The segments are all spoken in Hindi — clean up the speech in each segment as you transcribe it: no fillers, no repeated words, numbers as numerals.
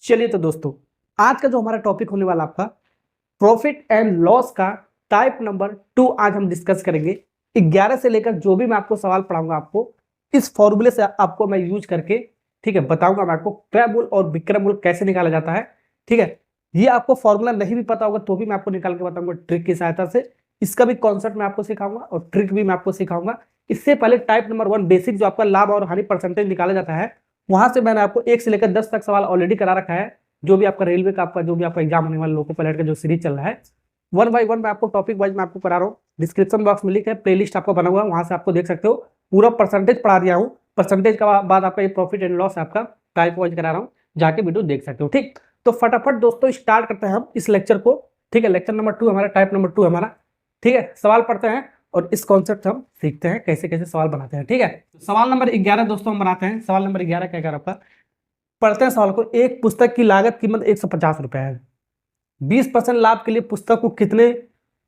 चलिए तो दोस्तों, आज का जो हमारा टॉपिक होने वाला आपका प्रॉफिट एंड लॉस का टाइप नंबर 2 आज हम डिस्कस करेंगे। 11 से लेकर जो भी मैं आपको सवाल पढ़ाऊंगा, आपको इस फॉर्मूले से आपको मैं यूज करके ठीक है बताऊंगा मैं आपको क्रय मूल्य और विक्रय मूल्य कैसे निकाला जाता है। ठीक है, ये आपको फॉर्मूला नहीं भी पता होगा तो भी मैं आपको निकाल के बताऊंगा ट्रिक की सहायता से। इसका भी कॉन्सेप्ट मैं आपको सिखाऊंगा और ट्रिक भी मैं आपको सिखाऊंगा। इससे पहले टाइप नंबर 1 बेसिक जो आपका लाभ और हानि परसेंटेज निकाला जाता है, वहां से मैंने आपको 1 से लेकर 10 तक सवाल ऑलरेडी करा रखा है। जो भी आपका रेलवे का आपका जो भी आपका एग्जाम होने वाला लोको पायलट का जो सीरीज चल रहा है, 1 बाय 1 मैं आपको टॉपिक वाइज मैं आपको करा रहा हूँ। डिस्क्रिप्शन बॉक्स में लिंक है, प्लेलिस्ट आपका बना हुआ है, वहां से आपको देख सकते हो। पूरा परसेंटेज पढ़ा दिया हूँ। परसेंटेज का बाद आपका ये प्रॉफिट एंड लॉस आपका टाइप वाइज करा रहा हूँ, जाके वीडियो देख सकते हो। ठीक, तो फटाफट दोस्तों स्टार्ट करते हैं हम इस लेक्चर को। ठीक है, लेक्चर नंबर 2 हमारा, टाइप नंबर 2 हमारा। ठीक है, सवाल पढ़ते हैं और इस कॉन्सेप्ट हम सीखते हैं कैसे कैसे सवाल बनाते हैं। ठीक है, सवाल नंबर 11 दोस्तों हम बनाते हैं। सवाल नंबर 11 क्या कर आपका, पढ़ते हैं सवाल को। एक पुस्तक की लागत कीमत 150 रुपए है। 20% लाभ के लिए पुस्तक को कितने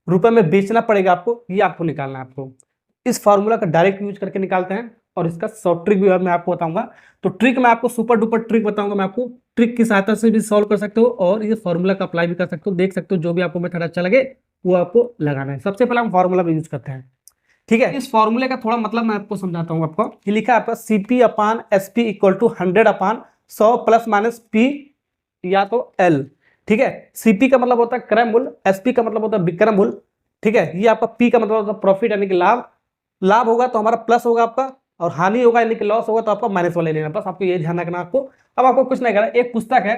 रुपए में बेचना पड़ेगा आपको, ये आपको निकालना है। आपको इस फॉर्मूला का डायरेक्ट यूज करके निकालते हैं और इसका शॉर्ट ट्रिक भी मैं आपको बताऊंगा। तो ट्रिक मैं आपको सुपर डुपर ट्रिक बताऊंगा। मैं आपको ट्रिक की सहायता से भी सॉल्व कर सकते हो और ये फॉर्मूला का अप्लाई भी कर सकते हो। देख सकते हो जो भी आपको मेथड अच्छा लगे वो आपको लगाना है। सबसे पहले हम फॉर्मूला भी यूज करते हैं। ठीक है, इस फॉर्मूले का थोड़ा मतलब मैं आपको समझाता हूँ। आपको ये लिखा है आपका CP upon SP equal to 100 upon 100 plus minus P या तो L। ठीक है, CP का मतलब होता है क्रय मूल्य, SP का मतलब होता है विक्रय मूल्य। ठीक है, ये आपका P का मतलब होता है प्रॉफिट यानी कि लाभ। लाभ होगा तो हमारा प्लस होगा आपका, और हानि होगा यानी कि लॉस होगा तो आपका माइनस वाले लेना। बस आपको ये ध्यान रखना आपको। अब आपको कुछ नहीं करना। एक पुस्तक है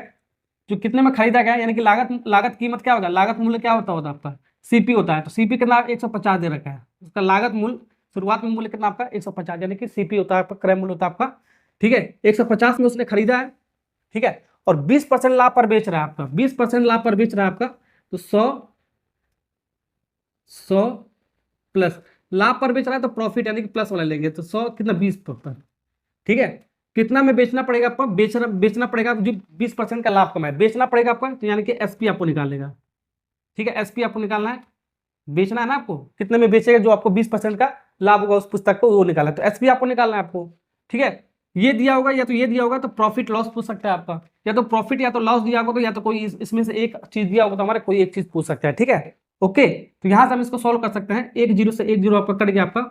जो कितने में खरीदा गया, यानी कि लागत लागत कीमत क्या होगा, लागत मूल्य क्या होता आपका CP होता है। तो CP कितना 150 दे रखा है। उसका लागत मूल्य शुरुआत में मूल्य कितना आपका 150, यानी कि CP होता है आपका, क्रय मूल्य होता है आपका। ठीक है, 150 में उसने खरीदा है। ठीक है, और 20% लाभ पर बेच रहा है आपका, 20% लाभ पर बेच रहा है आपका। तो 100 प्लस लाभ पर बेच रहा है तो प्रॉफिट यानी कि प्लस वाला लेंगे। तो 100 कितना 20 पर। ठीक है, कितना में बेचना पड़ेगा आपको, बेचना पड़ेगा जो 20% का लाभ कमाए, बेचना पड़ेगा आपका। तो यानी कि SP आपको निकालेगा। ठीक है, SP आपको निकालना है। बेचना है ना आपको, कितने में बेचेगा जो आपको 20% का लाभ होगा उस पुस्तक को, वो निकालना है। तो SP आपको निकालना है आपको। ठीक है, ये दिया होगा या तो ये दिया होगा तो प्रॉफिट लॉस पूछ सकता है आपका, या तो प्रॉफिट या तो लॉस दिया होगा तो, या तो कोई इसमें से एक चीज दिया होगा तो हमारे कोई एक चीज पूछ सकता है। ठीक है, ओके। तो यहां से हम इसको सॉल्व कर सकते हैं। 1 0 से 1 0 आपका कट गया आपका।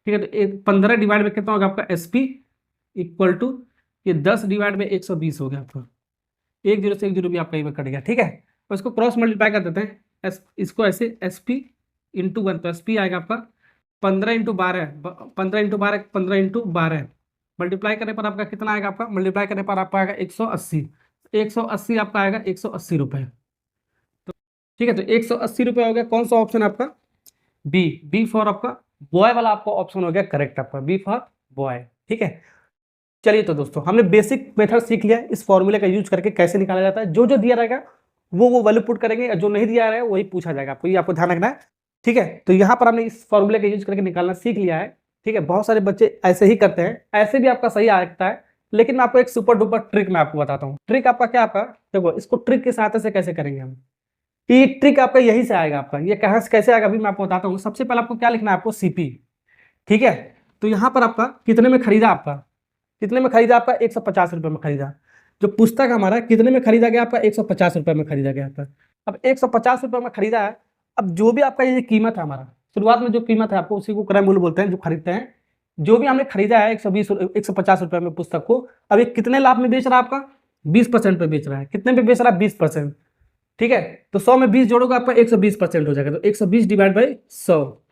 ठीक है, तो 15 डिवाइड में कितना होगा आपका SP इक्वल टू ये 10 डिवाइड में 120 हो गया आपका। 1 0 से 1 0 भी आपका ये कट गया। ठीक है, तो इसको क्रॉस मल्टीप्लाई कर देते हैं। इसको ऐसे SP इंटू 1, तो SP आएगा आपका 15 इंटू 12, 15 इंटू 12, 15 इंटू 12 मल्टीप्लाई करने पर आपका कितना आएगा, आपका मल्टीप्लाई करने पर आपका आएगा 180। 180 आपका आएगा 180 रुपए। तो ठीक है, तो 180 रुपए हो गया। कौन सा ऑप्शन आपका, बी फॉर आपका बॉय वाला आपका ऑप्शन हो गया करेक्ट आपका, बी फॉर बॉय। ठीक है, चलिए तो दोस्तों हमने बेसिक मेथड सीख लिया है। इस फॉर्मूले का यूज करके कैसे निकाला जाता है। जो जो दिया रहेगा वो वैल्यू पुट करेंगे, जो नहीं दिया रहेगा वही पूछा जाएगा आपको, ये आपको ध्यान रखना है। ठीक है, तो यहाँ पर हमने इस फॉर्मूले का यूज करके निकालना सीख लिया है। ठीक है, बहुत सारे बच्चे ऐसे ही करते हैं, ऐसे भी आपका सही आ सकता है। लेकिन मैं आपको एक सुपर डुपर ट्रिक मैं आपको बताता हूँ। ट्रिक आपका क्या, आपका देखो इसको ट्रिक की सहायता से कैसे करेंगे हम। ये ट्रिक आपका यही से आएगा आपका, ये कहाँ से कैसे आएगा अभी मैं आपको बताता हूँ। सबसे पहले आपको क्या लिखना है, आपको CP। ठीक है, तो यहाँ पर आपका कितने में खरीदा, आपका कितने में खरीदा, आपका 150 रुपये में खरीदा। जो पुस्तक हमारा कितने में खरीदा गया आपका, 150 रुपये में खरीदा गया आपका। अब 150 रुपये में खरीदा है। अब जो भी आपका ये कीमत है, हमारा शुरुआत में जो कीमत है आपको उसी को क्रय मूल्य बोलते हैं, जो खरीदते हैं। जो भी हमने खरीदा है 150 रुपये में पुस्तक को, अब ये कितने लाभ में बेच रहा है आपका, 20% पे बेच रहा है। कितने पे बेच रहा है, 20%। ठीक है, तो 100 में 20 जोड़ोगे आपका 120% हो जाएगा। तो 120 डिवाइड बाई 100।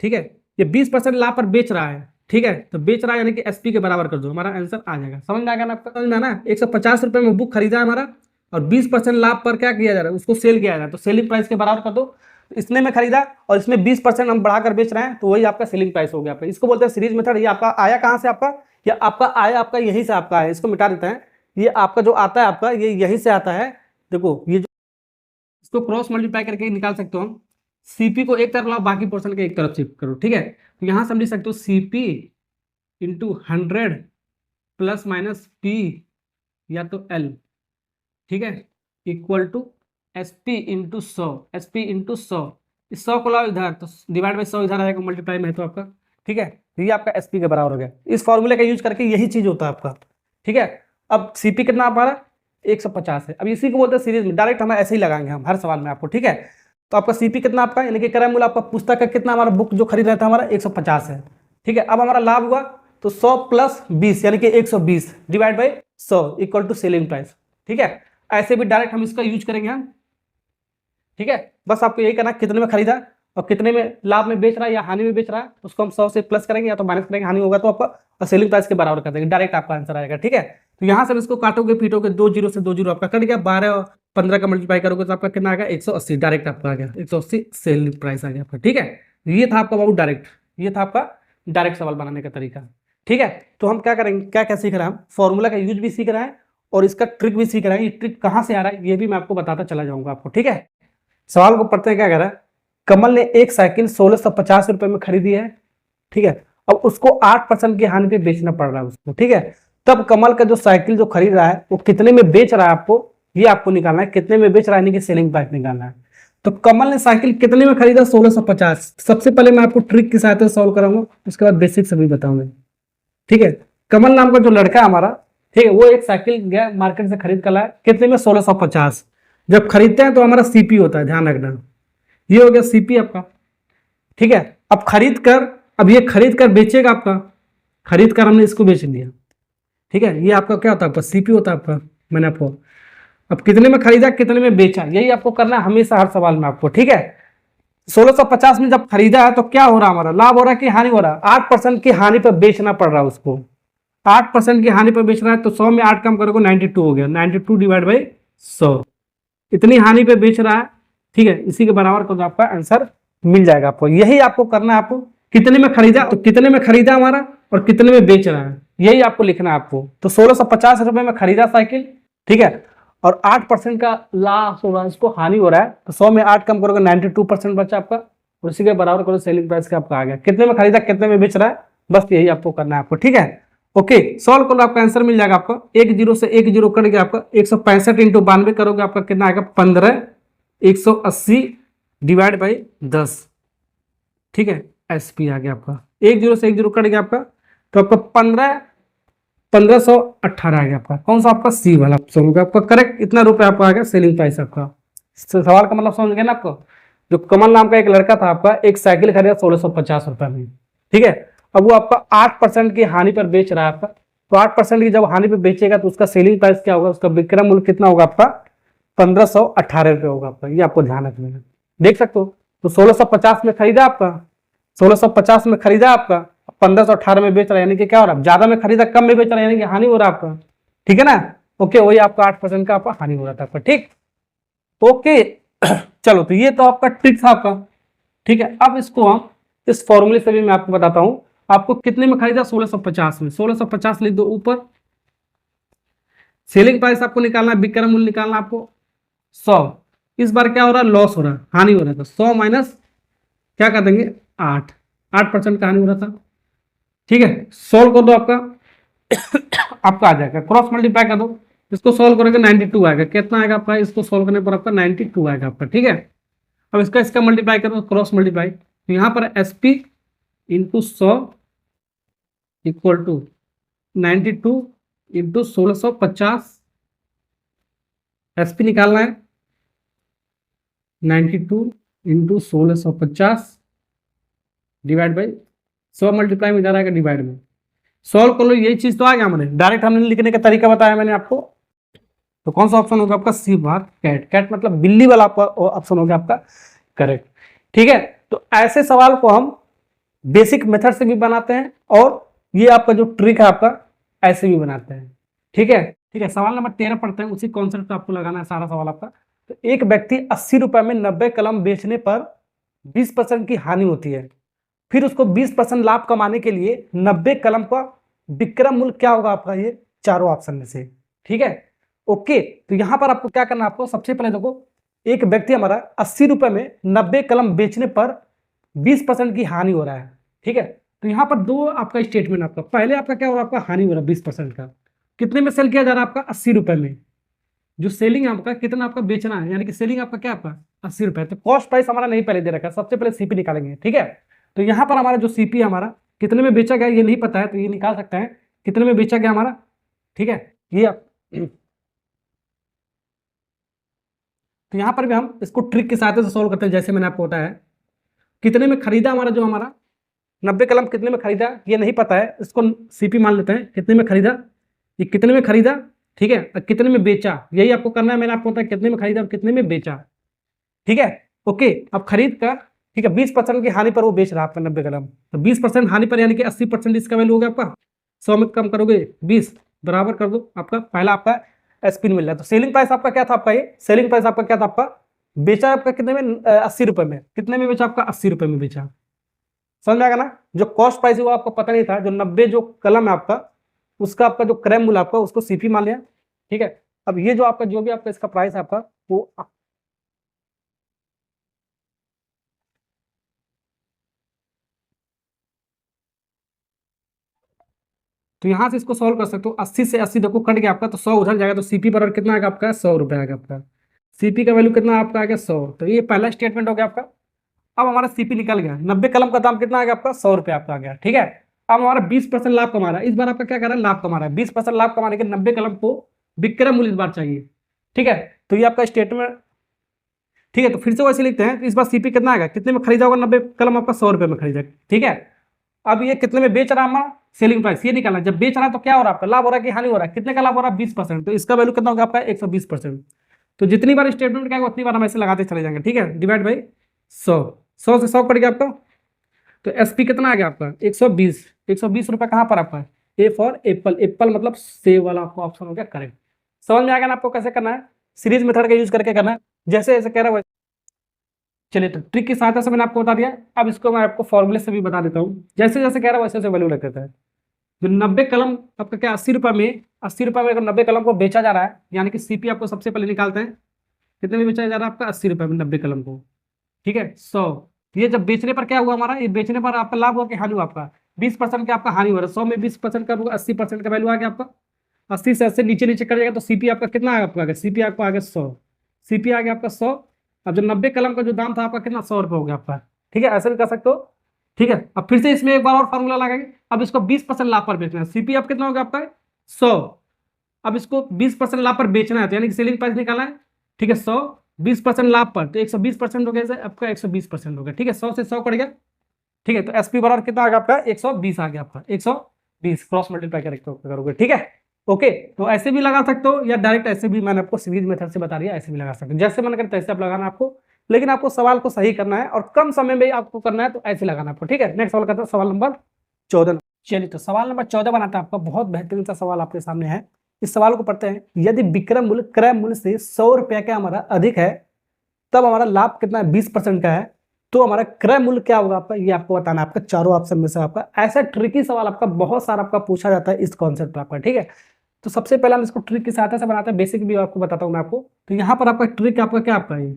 ठीक है, ये 20% लाभ पर बेच रहा है। ठीक है, तो बेच रहा है यानी कि SP के बराबर कर दो, हमारा आंसर आ जाएगा। समझ में आएगा ना आपका, समझ में ना। 150 रुपये में बुक खरीदा है हमारा, और 20% लाभ पर क्या किया जा रहा है, उसको सेल किया जा रहा है। तो सेलिंग प्राइस के बराबर कर दो। तो इसने में खरीदा और इसमें 20% हम बढ़ाकर बेच रहे हैं, तो वही आपका सेलिंग प्राइस हो गया आपका। इसको बोलते हैं सीरीज मेथड। ये आपका आया कहाँ से, आपका या आपका आया आपका यहीं से आपका है। इसको मिटा देते हैं। ये आपका जो आता है आपका, ये यहीं से आता है। देखो ये इसको क्रॉस मल्टीप्लाई करके निकाल सकते हो हम। CP को एक तरफ लाओ, बाकी पोर्शन के एक तरफ शिफ्ट करो। ठीक है, तो यहां से हम लिख सकते हो CP into 100 plus minus P या तो L। ठीक है, equal to SP into 100, SP into 100। इस 100 को लाओ इधर, तो डिवाइड बाई 100 इधर आएगा, मल्टीप्लाई में है तो आपका। ठीक है, तो ये आपका SP के बराबर हो गया। इस फॉर्मूले का यूज करके यही चीज होता है आपका। ठीक है, अब CP कितना हमारा 150 है। अब इसी को बोलते हैं सीरीज में, डायरेक्ट हम ऐसे ही लगाएंगे हम हर सवाल में आपको, ठीक है। तो आपका सीपी कितना आपका, यानी कि क्रय मूल्य आपका पुस्तक का कितना, हमारा बुक जो खरीद रहा था हमारा 150 है, ठीक है। अब हमारा लाभ हुआ तो 100 प्लस 20 यानी कि 120 divide by 100 equal to selling price, ठीक है। ऐसे भी डायरेक्ट हम इसका यूज करेंगे हम, ठीक है। बस आपको यही करना, कितने में खरीदा और कितने में लाभ में बेच रहा है या हानि में बेच रहा है, उसको हम 100 से प्लस करेंगे या तो माइनस करेंगे, हानि होगा तो आपका सेलिंग प्राइस के बराबर कर देंगे, डायरेक्ट आपका आंसर आएगा, ठीक है। तो यहाँ से इसको काटोगे पीटोगे, 2 जीरो से 2 जीरो आपका कट गया, 12 और 15 का मल्टीप्लाई करोगे तो आपका कितना आ गया 180, डायरेक्ट आपका आ गया 180 सेलिंग प्राइस आ गया आपका, ठीक है। ये था आपका बाबू डायरेक्ट, ये था आपका डायरेक्ट सवाल बनाने का तरीका, ठीक है। तो हम क्या करेंगे, क्या क्या सीख रहे हैं हम, फॉर्मूला का यूज भी सीख रहे हैं और इसका ट्रिक भी सीख रहे हैं। ये ट्रिक कहाँ से आ रहा है ये भी मैं आपको बताता चला जाऊंगा आपको, ठीक है। सवाल को पढ़ते हैं, क्या कह रहा है, कमल ने एक साइकिल 1650 रुपए में खरीदी है, ठीक है। अब उसको 8% की हानि पे बेचना पड़ रहा है उसको, ठीक है। तब कमल का जो साइकिल जो खरीद रहा है वो कितने में बेच रहा है, आपको ये आपको निकालना है, कितने में बेच रहा है यानी कि सेलिंग प्राइस निकालना है। तो कमल ने साइकिल कितने में खरीदा, 1650। सबसे पहले मैं आपको ट्रिक की सहायता से सॉल्व कराऊंगा, उसके बाद बेसिक सभी बताऊंगा, ठीक है। कमल नाम का जो लड़का है हमारा, ठीक है, वो एक साइकिल गया मार्केट से खरीद कर लाया, कितने में 1650। जब खरीदते हैं तो हमारा सीपी होता है, ध्यान रखना, ये हो गया सीपी आपका, ठीक है। अब अब ये खरीद कर बेचेगा आपका, खरीद कर हमने इसको बेच दिया, ठीक है। ये आपका क्या होता है, आपका सीपी होता है आपका, मैंने आपको अब कितने में खरीदा कितने में बेचा, यही आपको करना है हमेशा हर सवाल में आपको, ठीक है। 1650 में जब खरीदा है तो क्या हो रहा है, हमारा लाभ हो रहा है कि हानि हो रहा है, 8% की हानि पर बेचना पड़ रहा है उसको, 8% की हानि पर बेच रहा है। तो 100 में 8 कम करोगे 92 हो गया, 92 डिवाइड बाई 100, इतनी हानि पे बेच रहा है, ठीक है। इसी के बराबर को आपका आंसर मिल जाएगा आपको। यही आपको करना है, आपको कितने में खरीदा, तो कितने में खरीदा हमारा और कितने में बेच रहा है, यही आपको लिखना है आपको। तो 1650 रुपए में खरीदा साइकिल, ठीक है, और 8% का लॉस हो रहा है, इसको हानि हो रहा है। तो 100 में 8 कम करोगे 92% बचा आपका, और इसी के बराबर करो सेलिंग प्राइस का आपका आ गया, कितने में खरीदा कितने में बेच रहा है, बस यही आपको करना है आपको, ठीक है। ओके, सॉल्व करो, आपका आंसर मिल जाएगा आपको, एक जीरो से एक जीरो कट गया आपका, 165 इंटू 92 करोगे आपका कितना आएगा 15, 180 डिवाइड बाई 10, ठीक है। एसपी आ गया आपका, एक जीरो से एक जीरो कट गया आपका, तो आपका 1518 आ गया आपका, कौन सा आपका सी वाला ऑप्शन होगा आपका करेक्ट। इतना रुपए आपका आ गया सेलिंग प्राइस आपका। सवाल का मतलब समझ गए ना आपको। जो कमल नाम का एक लड़का था आपका, एक साइकिल खरीदा 1650 रुपए में, ठीक है। अब वो आपका 8% की हानि पर बेच रहा है आपका, तो 8% की जब हानि पर बेचेगा तो उसका सेलिंग प्राइस क्या होगा, उसका विक्रय मूल्य कितना होगा आपका 1518 रुपये होगा आपका, ये आपको ध्यान रखना है। देख सकते हो, तो 1650 में खरीदा आपका, 1650 में खरीदा आपका, 1518 में बेच रहा है, यानी कि क्या हो रहा है, ज्यादा में खरीदा कम में बेच रहा है, यानी कि हानि हो रहा है आपका, ठीक है ना। ओके, वही आपका 8% का आपका हानि हो रहा था आपका, ठीक। ओके चलो, तो ये तो आपका ट्रिक था आपका, ठीक है। अब इसको हम इस फॉर्मूले से भी मैं आपको बताता हूं, आपको कितने में खरीदा 1650 में, 1650 लिख दो ऊपर, सेलिंग प्राइस आपको निकालना है, विक्रय मूल्य निकालना आपको 100। इस बार क्या हो रहा है, लॉस हो रहा है, हानि हो रहा था, 100 माइनस क्या कर देंगे 8% का हानि हो रहा था, ठीक है। सोल्व कर दो, आपका आपका आ जाएगा, क्रॉस मल्टीप्लाई कर दो, इसको सोल्व करोगे 92 आएगा, कितना आएगा आपका, इसको सोल्व करने पर आपका 92 आएगा आपका, ठीक है। अब इसका मल्टीप्लाई करो, क्रॉस मल्टीप्लाई, तो यहाँ पर SP into 100 equal to 92 into 1650, SP निकालना है 92 इंटू 1650 डिवाइड बाई 100 मल्टीप्लाई में जा रहा है डिवाइड में, सॉल्व कर लो, यही चीज तो आ गया हमारे, डायरेक्ट हमने लिखने का तरीका बताया मैंने आपको। तो कौन सा ऑप्शन होगा आपका सी बार कैट, कैट मतलब बिल्ली वाला आपका ऑप्शन होगा आपका करेक्ट, ठीक है। तो ऐसे सवाल को हम बेसिक मेथड से भी बनाते हैं और ये आपका जो ट्रिक है आपका ऐसे भी बनाते हैं, ठीक है। ठीक है, सवाल नंबर 13 पढ़ते हैं, उसी कॉन्सेप्ट पे आपको लगाना है सारा सवाल आपका। तो एक व्यक्ति 80 रुपए में 90 कलम बेचने पर 20% की हानि होती है, फिर उसको 20% लाभ कमाने के लिए 90 कलम का विक्रय मूल्य क्या होगा आपका, ये चारों ऑप्शन में से, ठीक है। ओके, तो यहां पर आपको क्या करना है, आपको सबसे पहले देखो, एक व्यक्ति हमारा 80 रुपए में 90 कलम बेचने पर 20% की हानि हो रहा है, ठीक है। तो यहां पर दो आपका स्टेटमेंट, आपका पहले आपका क्या हो रहा है, आपका हानि हो रहा है 20% का, कितने में सेल किया जा रहा है आपका 80 रुपए में, जो सेलिंग है आपका कितना आपका बेचना है, यानी कि सेलिंग आपका क्या आपका 80 रुपए। तो कॉस्ट प्राइस हमारा नहीं पहले दे रखा है, सबसे पहले सीपी निकालेंगे, ठीक है। तो यहाँ पर हमारा जो सीपी हमारा कितने में बेचा गया ये नहीं पता है, तो ये निकाल सकते हैं कितने में बेचा गया हमारा, ठीक है। ये तो यहाँ पर भी हम इसको ट्रिक की सहायता से सॉल्व करते हैं। जैसे मैंने आपको बताया, कितने में खरीदा हमारा, जो हमारा 90 कलम कितने में खरीदा ये नहीं पता है, इसको सीपी मान लेते हैं। कितने में खरीदा, ये कितने में खरीदा, ठीक है, और कितने में बेचा, यही आपको करना है। मैंने आपको बताया कितने में खरीदा और कितने में बेचा, ठीक है। ओके, अब खरीद कर, ठीक है, 20% की हानि पर वो बेच रहा है आपका 90 कलम, तो 20% हानि पर यानी कि 80% इसका वैल्यू हो गया आपका। 100 में कम करोगे 20, बराबर कर दो, आपका पहला आपका एसपी मिल रहा है। तो सेलिंग प्राइस आपका क्या था, आपका ये सेलिंग प्राइस आपका क्या था, आपका बेचा आपका कितने में, 80 रुपए में। कितने में बेचा आपका, 80 रुपए में बेचा। समझ में आएगा ना। जो कॉस्ट प्राइस है वो आपको पता नहीं था, जो 90 जो कलम है आपका, उसका आपका जो क्रय मूल्य आपका, उसको सीपी मान लिया, ठीक है। अब ये जो आपका जो भी आपका इसका प्राइस है आपका, वो तो यहाँ से इसको सॉल्व कर सकते हो। 80 से 80 देखो कट गया आपका, तो 100 उधर जाएगा, तो सीपी बराबर कितना आएगा आपका, 100 रुपये आएगा आपका। सीपी का वैल्यू कितना आपका आ गया, 100। तो ये पहला स्टेटमेंट हो गया आपका। अब हमारा सीपी निकल गया, 90 कलम का दाम कितना आ गया आपका, 100 रुपये आपका आ गया, ठीक है। अब हमारा 20% लाभ कमा रहा है, इस बार आपका क्या कर रहा है, लाभ कमा रहा है। 20% लाभ कमाने के 90 कलम को विक्रय मूल्य इस बार चाहिए, ठीक है। तो ये आपका स्टेटमेंट, ठीक है। तो फिर से वैसे लिखते हैं, तो इस बार सीपी कितना आएगा, कितने में खरीदा होगा 90 कलम आपका, 100 रुपये में खरीदा, ठीक है। अब ये कितने में बेच रहा है हमारा, सेलिंग प्राइस ये निकालना। जब बेच रहा है तो क्या हो रहा है आपका, लाभ हो रहा है कि हानि हो रहा है, कितने का लाभ हो रहा है, 20%, तो इसका वैल्यू कितना होगा आपका, 120%। तो जितनी बार स्टेटमेंट क्या उतनी बार हम ऐसे लगाते चले जाएंगे, ठीक है। डिवाइड बाई 100, 100 से 100 कट गया आपका। तो एसपी कितना आ गया आपका, 120। 120 रुपये कहाँ पर आपका, ए फॉर एप्पल, एप्पल मतलब सेव वाला आपको ऑप्शन हो गया करेक्ट। समझ में आ गया ना आपको कैसे करना है, सीरीज मेथड का यूज करके करना है, जैसे जैसे कह रहा है। चलिए, तो ट्रिक की सहायता से मैंने आपको बता दिया। अब इसको मैं आपको फॉर्मूले से भी बता देता हूँ, जैसे जैसे कह रहा है वैसे वैसे वैल्यू लग देता है। जो 90 कलम आपका क्या 80 रुपये में, 80 रुपये में अगर 90 कलम को बेचा जा रहा है, यानी कि सीपी आपको सबसे पहले निकालते हैं, कितने में बेचा जा रहा है आपका, 80 रुपये में 90 कलम को, ठीक है। 100, ये जब बेचने पर क्या हुआ हमारा, ये बेचने पर आपका लाभ हुआ कि हानि हुआ आपका, 20% का आपका हानि हो रहा है। 100 में 20% का 80% का वैल्यू आ गया आपका। 80 से 80 नीचे नीचे कर जाएगा, तो सीपी आपका कितना आएगा आपका, सीपी आपको आ गया 100, सीपी आ गया आपका 100। अब जो 90 कलम का जो दाम था आपका कितना, 100 रुपये हो गया आपका, ठीक है। ऐसे भी कर सकते हो, ठीक है। अब फिर से इसमें एक बार और फार्मूला लगाएंगे। अब इसको 20% लाभ पर बेचना है, सीपी अब कितना होगा आपका, 100। अब इसको 20% लाभ पर बेचना है, तो यानी कि सेलिंग प्राइस निकालना है, ठीक है। 100 20% लाभ पर, तो 120% हो गया, आपका 120% हो गया, ठीक है। 100 से 100 कट गया, ठीक है। तो एसपी बराबर कितना आ गया आपका, 120 आ गया आपका, 120 क्रॉस मल्टीप्लाई करोगे, ठीक है। ओके, तो ऐसे भी लगा सकते हो या डायरेक्ट ऐसे भी, मैंने आपको सीरीज मेथड से बता दिया, ऐसे भी लगा सकते हो, जैसे मन करता है ऐसे आप लगाना आपको। लेकिन आपको सवाल को सही करना है और कम समय में आपको करना है, तो ऐसे लगाना आपको, ठीक है। नेक्स्ट सवाल करते हैं, सवाल नंबर 14। चलिए, तो सवाल नंबर 14 बनाता है आपका, बहुत बेहतरीन सा सवाल आपके सामने है। इस सवाल को पढ़ते हैं। यदि विक्रय मूल्य क्रय मूल्य से 100 रुपया का हमारा अधिक है, तब हमारा लाभ कितना है, 20% का है, तो हमारा क्रय मूल्य क्या होगा आपका, ये आपको बताना है। आपका चारों ऑप्शन में से आपका ऐसा ट्रिकी सवाल आपका बहुत सारा आपका पूछा जाता है इस कॉन्सेप्ट पर आपका, ठीक है। तो सबसे पहले हम इसको ट्रिक की सहायता से बनाते हैं, बेसिक भी आपको बताता हूँ मैं आपको। तो यहाँ पर आपका ट्रिक आपका क्या, आपका ये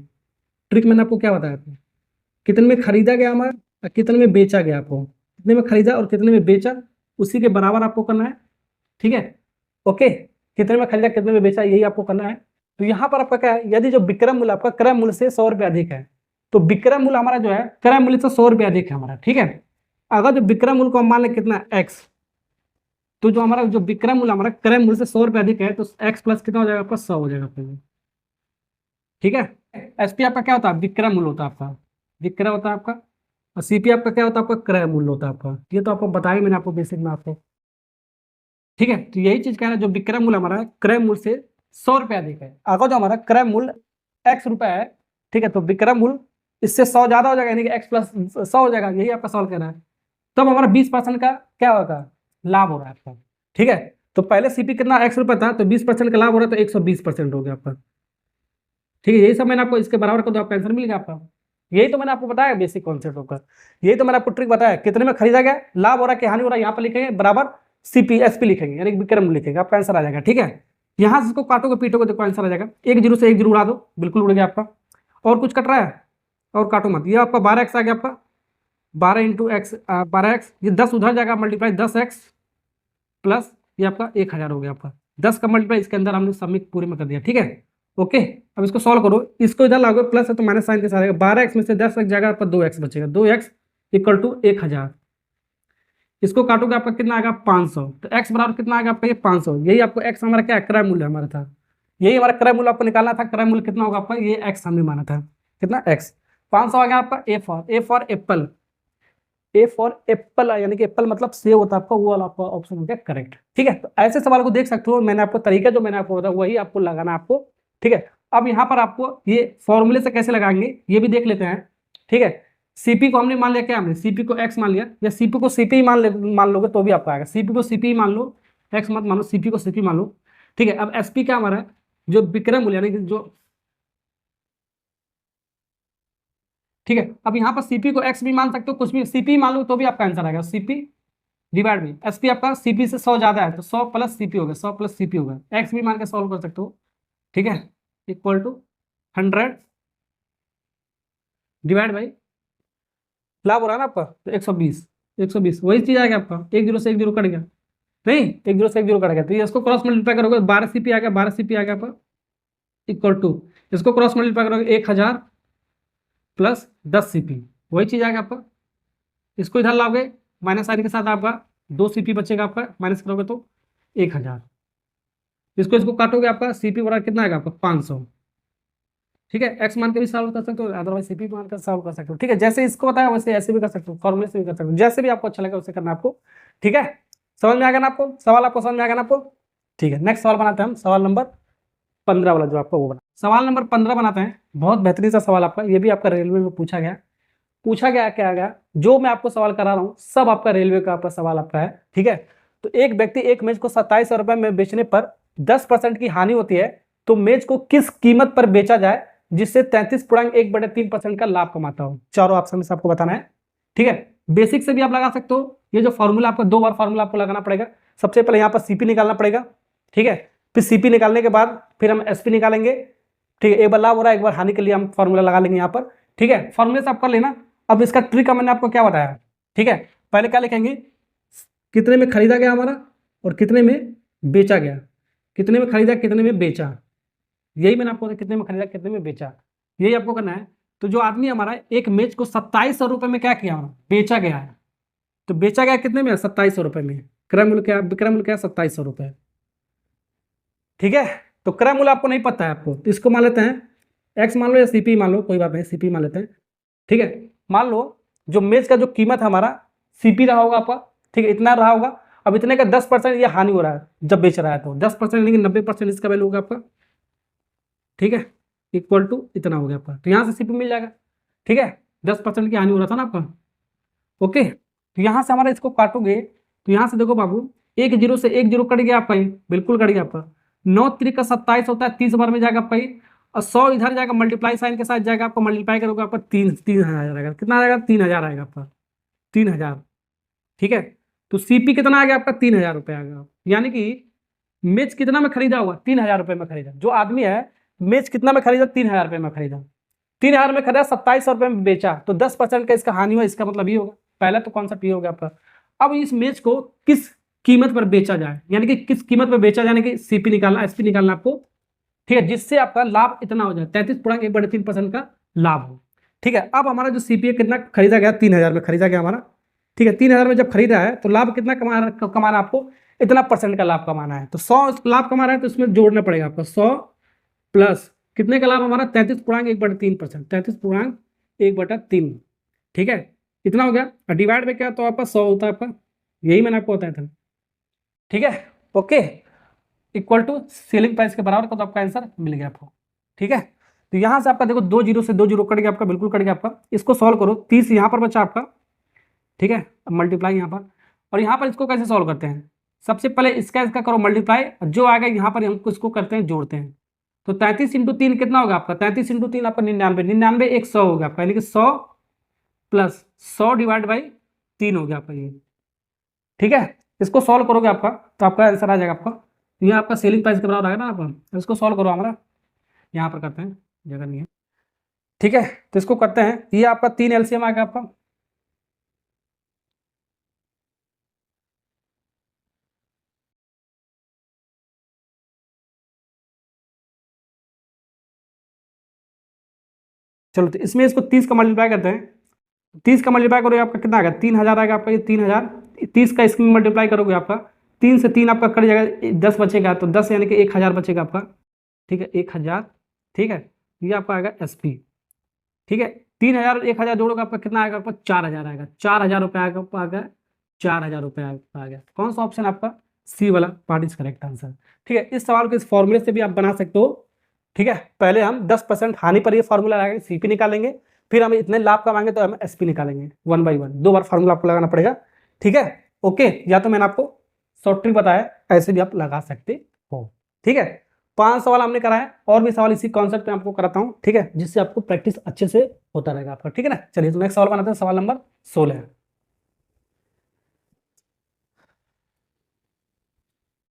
ट्रिक मैंने आपको क्या बताया था, कितने में खरीदा गया हमारा और कितने में बेचा गया, आपको कितने में खरीदा और कितने में बेचा, उसी के बराबर आपको करना है, ठीक है। ओके, कितने में खरीदा कितने में बेचा, यही आपको करना है। तो यहाँ पर आपका क्या है, यदि जो विक्रय मूल्य आपका क्रय मूल्य से 100 रुपये अधिक है, तो विक्रय मूल्य हमारा जो है क्रय मूल्य से 100 रुपये अधिक है हमारा, ठीक है। अगर जो विक्रय मूल्य को हम मान लें कितना एक्स, तो जो हमारा जो विक्रय मूल्य हमारा क्रय मूल्य से 100 रुपये अधिक है, तो एक्स प्लस कितना हो जाएगा आपका, 100 हो जाएगा आपका, ठीक है। एसपी आपका क्या होता है, विक्रय मूल्य होता है आपका, विक्रय होता है आपका। और सीपी आपका क्या होता है, आपका क्रय मूल्य होता है आपका। ये तो आपको बताया मैंने आपको बेसिक में आपको, ठीक है। तो यही चीज कह रहा है, जो विक्रय मूल्य हमारा क्रय मूल्य से 100 रुपये अधिक है, अगर जो हमारा क्रय मूल्य एक्स रुपये है, ठीक है, तो विक्रय मूल्य इससे 100 ज्यादा हो जाएगा, यानी कि एक्स प्लस 100 हो जाएगा, यही आपका सवाल कहना है। तब हमारा 20% का क्या होगा, लाभ हो रहा है आपका, ठीक है। तो पहले सीपी कितना एक्स रुपये था, तो 20% का लाभ हो रहा है, तो 120% हो गया आपका, ठीक है। यही सब मैंने आपको इसके बराबर कर दो, आपका आंसर मिल गया आपका। यही तो मैंने आपको बताया बेसिक कॉन्सेप्ट होगा, यही तो मैंने आपको ट्रिक बताया। कितने में खरीदा गया, लाभ हो रहा है कि हानि हो रहा है, यहाँ पर लिखेंगे बराबर सीपी एसपी लिखेंगे, यानी विक्रय मूल्य लिखेंगे, आपका आंसर आ जाएगा, ठीक है। यहाँ से इसको काटोगे पीटोगे तो आंसर आ जाएगा। एक जीरो से एक जीरो उड़ा दो, बिल्कुल उड़ गया आपका। और कुछ कट रहा है, और काटो मत। ये आपका 12x आ गया आपका, 12 इंटू एक्स 12x, ये 10 उधर जाएगा मल्टीप्लाई 10x प्लस ये आपका 1000 हो गया आपका। 10 का मल्टीप्लाई इसके अंदर हमने सबमिट पूरे में कर दिया, ठीक है। ओके, अब इसको सॉल्व करो, इसको इधर लाओगे, प्लस है तो माइनस साइन के साथ आएगा। 12x में से 10 एक जगह पर 2x बचेगा, 2x इक्वल टू 1000। इसको काटोगे आपका कितना आएगा, 500। तो x बराबर कितना आएगा आपका, ये 500। यही आपको x हमारा क्या क्रय मूल्य हमारा था, यही हमारा क्रय मूल्य आपको निकालना था। क्रय मूल्य कितना होगा आपका, ये एक्स हमने माना था, कितना एक्स। 500 आ गया आपका। A for Apple, A for Apple यानी कि एप्पल मतलब सेब होता है आपका, वो वाला आपका ऑप्शन हो गया करेक्ट। ठीक है, तो ऐसे सवाल को देख सकते हो, मैंने आपको तरीका जो मैंने आपको बताया वही आपको लगाना आपको। ठीक है, अब यहाँ पर आपको ये फॉर्मूले से कैसे लगाएंगे ये भी देख लेते हैं। ठीक है, सीपी को हमने मान लिया, क्या हमने सीपी को एक्स मान लिया, या सीपी को सीपी मान लोगे तो भी आपका आएगा। सीपी को सीपी मान लो, एक्स मत मान लो, सीपी को सीपी मान लो। ठीक है, अब एसपी क्या हमारा जो विक्रय मूल्य यानी कि जो, ठीक है, अब यहाँ पर सीपी को एक्स भी मान सकते हो, कुछ भी सीपी मान लो तो भी आपका आंसर आएगा। सीपी डिवाइड में एसपी आपका सीपी से 100 ज्यादा है तो 100 प्लस सीपी होगा, 100 प्लस सीपी होगा, एक्स भी मान के सॉल्व कर सकते हो। ठीक है, इक्वल टू 100 डिवाइड बाई लाभ हो रहा है ना आपका, तो 120, 120 वही चीज आएगा आपका, एक जीरो से एक जीरो कट गया, नहीं एक जीरो से एक जीरो कट गया, तो ये इसको क्रॉस मल्टीप्लाई करोगे 12 सीपी आ गया, 12 सीपी आ गया आपका, इक्वल टू इसको क्रॉस मल्टीप्लाई करोगे 1000 प्लस 10 सीपी, वही चीज आएगा आपका। इसको इधर लाओगे माइनस साइन के साथ, आपका 2 सीपी बचेगा आपका, माइनस करोगे तो 1000, इसको काटोगे आपका सीपी बराबर कितना आएगा आपका 500। ठीक है, एक्स मान के भी सॉल्व कर सकते हो, अदरवाइज सीपी मान कर सॉल्व कर सकते हो। ठीक है, जैसे इसको बताया वैसे ऐसे भी कर सकते हो, फॉर्मूले से भी कर सकते हो, जैसे भी आपको अच्छा लगे वैसे करना आपको। ठीक है, समझ में आ गया ना आपको, सवाल आपको समझ में आ गया ना आपको। ठीक है, नेक्स्ट सवाल बनाते हैं हम, सवाल नंबर 15 वाला जो आपका वो बना, सवाल नंबर 15 बनाते हैं। बहुत बेहतरीन सा सवाल आपका, ये भी आपका रेलवे में पूछा गया क्या गया, जो मैं आपको सवाल करा रहा हूँ सब आपका रेलवे का आपका सवाल आपका है। ठीक है, तो एक व्यक्ति एक मेज को 2700 रुपए में बेचने पर 10% की हानि होती है, तो मेज को किस कीमत पर बेचा जाए जिससे 33.1/3% का लाभ कमाता हो। चारों ऑप्शन से आपको बताना है। ठीक है, बेसिक से भी आप लगा सकते हो, ये जो फॉर्मूला आपका 2 बार फॉर्मूला आपको लगाना पड़ेगा। सबसे पहले यहाँ पर सीपी निकालना पड़ेगा। ठीक है, फिर सीपी निकालने के बाद फिर हम एसपी निकालेंगे। ठीक है, एक बार लाभ हो रहा है, एक बार हानि के लिए हम फॉर्मूला लगा लेंगे यहाँ पर। ठीक है, फॉर्मूले से आप कर लेना। अब इसका ट्रिक का मैंने आपको क्या बताया। ठीक है, पहले क्या लिखेंगे, कितने में खरीदा गया हमारा और कितने में बेचा गया, कितने में खरीदा कितने में बेचा, यही मैंने आपको कितने में खरीदा कितने में बेचा, यही आपको करना है। तो जो आदमी हमारा एक मेज को 2700 रुपए में क्या किया हमारा बेचा गया है, तो बेचा गया कितने में 2700 रुपए में, क्रय मूल्य क्या, विक्रय मूल्य क्या 2700 रुपए। ठीक है, तो क्रय मूल्य आपको नहीं पता है आपको, तो इसको मान लेते हैं एक्स मान लो या सीपी मान लो, कोई बात नहीं सीपी मान लेते हैं। ठीक है, मान लो जो मेज का जो कीमत हमारा सीपी रहा होगा आपका, ठीक है इतना रहा होगा। अब इतने का 10% ये हानि हो रहा है जब बेच रहा है, तो 10% यानी कि 90% इसका वैल्यू होगा आपका। ठीक है, इक्वल टू इतना हो गया आपका, तो यहाँ से सीपी मिल जाएगा। ठीक है, 10% की हानि हो रहा था ना आपका। ओके, तो यहाँ से हमारा इसको काटोगे तो यहाँ से देखो बाबू, एक जीरो से एक जीरो कट गया आपका, ये बिल्कुल कट गया आपका। 9 3 का 27 होता है, 30 बार में जाएगा आपका ये, और 100 इधर जाएगा मल्टीप्लाई साइन के साथ जाएगा आपका, मल्टीप्लाई करोगे आपका 3000 आएगा। कितना आएगा 3000 आएगा आपका, 3000। ठीक है, तो सीपी कितना आ गया आपका 3000 रुपये आ गया, यानी कि मेज कितना में खरीदा हुआ 3000 रुपये में खरीदा, जो आदमी है मेज कितना में खरीदा 3000 रुपये में खरीदा, 3000 में खरीदा 2700 रुपये में बेचा, तो 10% का इसका हानि हुआ, इसका मतलब ये होगा। पहला तो कॉन्सेप्ट ये हो गया आपका। अब इस मेज को किस कीमत पर बेचा जाए, यानी कि किस कीमत पर बेचा जाए, यानी कि सीपी निकालना एसपी निकालना आपको। ठीक है, जिससे आपका लाभ इतना हो जाए 33.1/3% का लाभ हो। ठीक है, अब हमारा जो सीपी कितना खरीदा गया 3000 में खरीदा गया हमारा। ठीक है, 3000 में जब खरीदा है तो लाभ कितना कमाना आपको, इतना परसेंट का लाभ कमाना है। तो 100 लाभ कमा रहा है तो इसमें जोड़ना पड़ेगा आपको 100 प्लस कितने का लाभ हमारा 33.1/3%, 33.1/3। ठीक है, इतना हो गया, डिवाइड में क्या तो आपका 100 होता है आपका, यही मैंने आपको बताया था। ठीक है, okay, equal to selling price के बराबर का, तो आपका आंसर मिल गया आपको। ठीक है, तो यहां से आपका देखो 2 जीरो से 2 जीरो कट गया आपका, बिल्कुल कट गया आपका। इसको सॉल्व करो, 30 यहां पर बचा आपका। ठीक है, अब मल्टीप्लाई यहाँ पर, और यहाँ पर इसको कैसे सॉल्व करते हैं, सबसे पहले इसका करो मल्टीप्लाई, जो आएगा यहाँ पर हम इसको करते हैं जोड़ते हैं। तो 33 × 3 कितना होगा आपका, 33 × 3 आपका 99, 99 एक 100 हो गया आपका, यानी कि 100 प्लस 100 डिवाइड बाई 3 हो गया आपका ये। ठीक है, इसको सॉल्व करोगे आपका तो आपका आंसर आ जाएगा आपका, ये आपका सेलिंग प्राइस के बराबर आएगा ना आपका। इसको सॉल्व करो हमारा, यहाँ पर करते हैं, जगह नहीं है। ठीक है, तो इसको करते हैं, ये आपका 3 LCM आ गया आपका। चलो, तो इसमें इसको 30 का मल्टीप्लाई करते हैं, 30 का मल्टीप्लाई करोगे आपका कितना आएगा 3000 आएगा आपका, ये 3000, 30 का इसमें मल्टीप्लाई करोगे आपका, 3 से 3 आपका कट जाएगा, 10 बचेगा, तो 10 यानी कि 1000 बचेगा आपका। ठीक है 1000, ठीक है, ये आपका आएगा SP, ठीक है। 3000 और 1000 जोड़ोगे आपका कितना आएगा, आपका 4000 आएगा, 4000 रुपये आएगा, आ गया 4000 रुपये आ गया। कौन सा ऑप्शन आपका, सी वाला पार्ट इज करेक्ट आंसर, ठीक है। इस सवाल को इस फॉर्मूले से भी आप बना सकते हो, ठीक है। पहले हम 10% हानि पर ये फॉर्मूला लगाएंगे, CP निकालेंगे, फिर हम इतने लाभ कमाएंगे तो हम SP निकालेंगे, 1 by 1 2 बार फॉर्मूला आपको लगाना पड़ेगा, ठीक है। ओके, या तो मैंने आपको शॉर्ट ट्रिक बताया, ऐसे भी आप लगा सकते हो, ठीक है। 5 सवाल हमने कराया, और भी सवाल इसी कॉन्सेप्ट पे आपको कराता हूँ, ठीक है, जिससे आपको प्रैक्टिस अच्छे से होता रहेगा आपका, ठीक है ना। चलिए तो नेक्स्ट सवाल बनाते हैं, सवाल नंबर 16।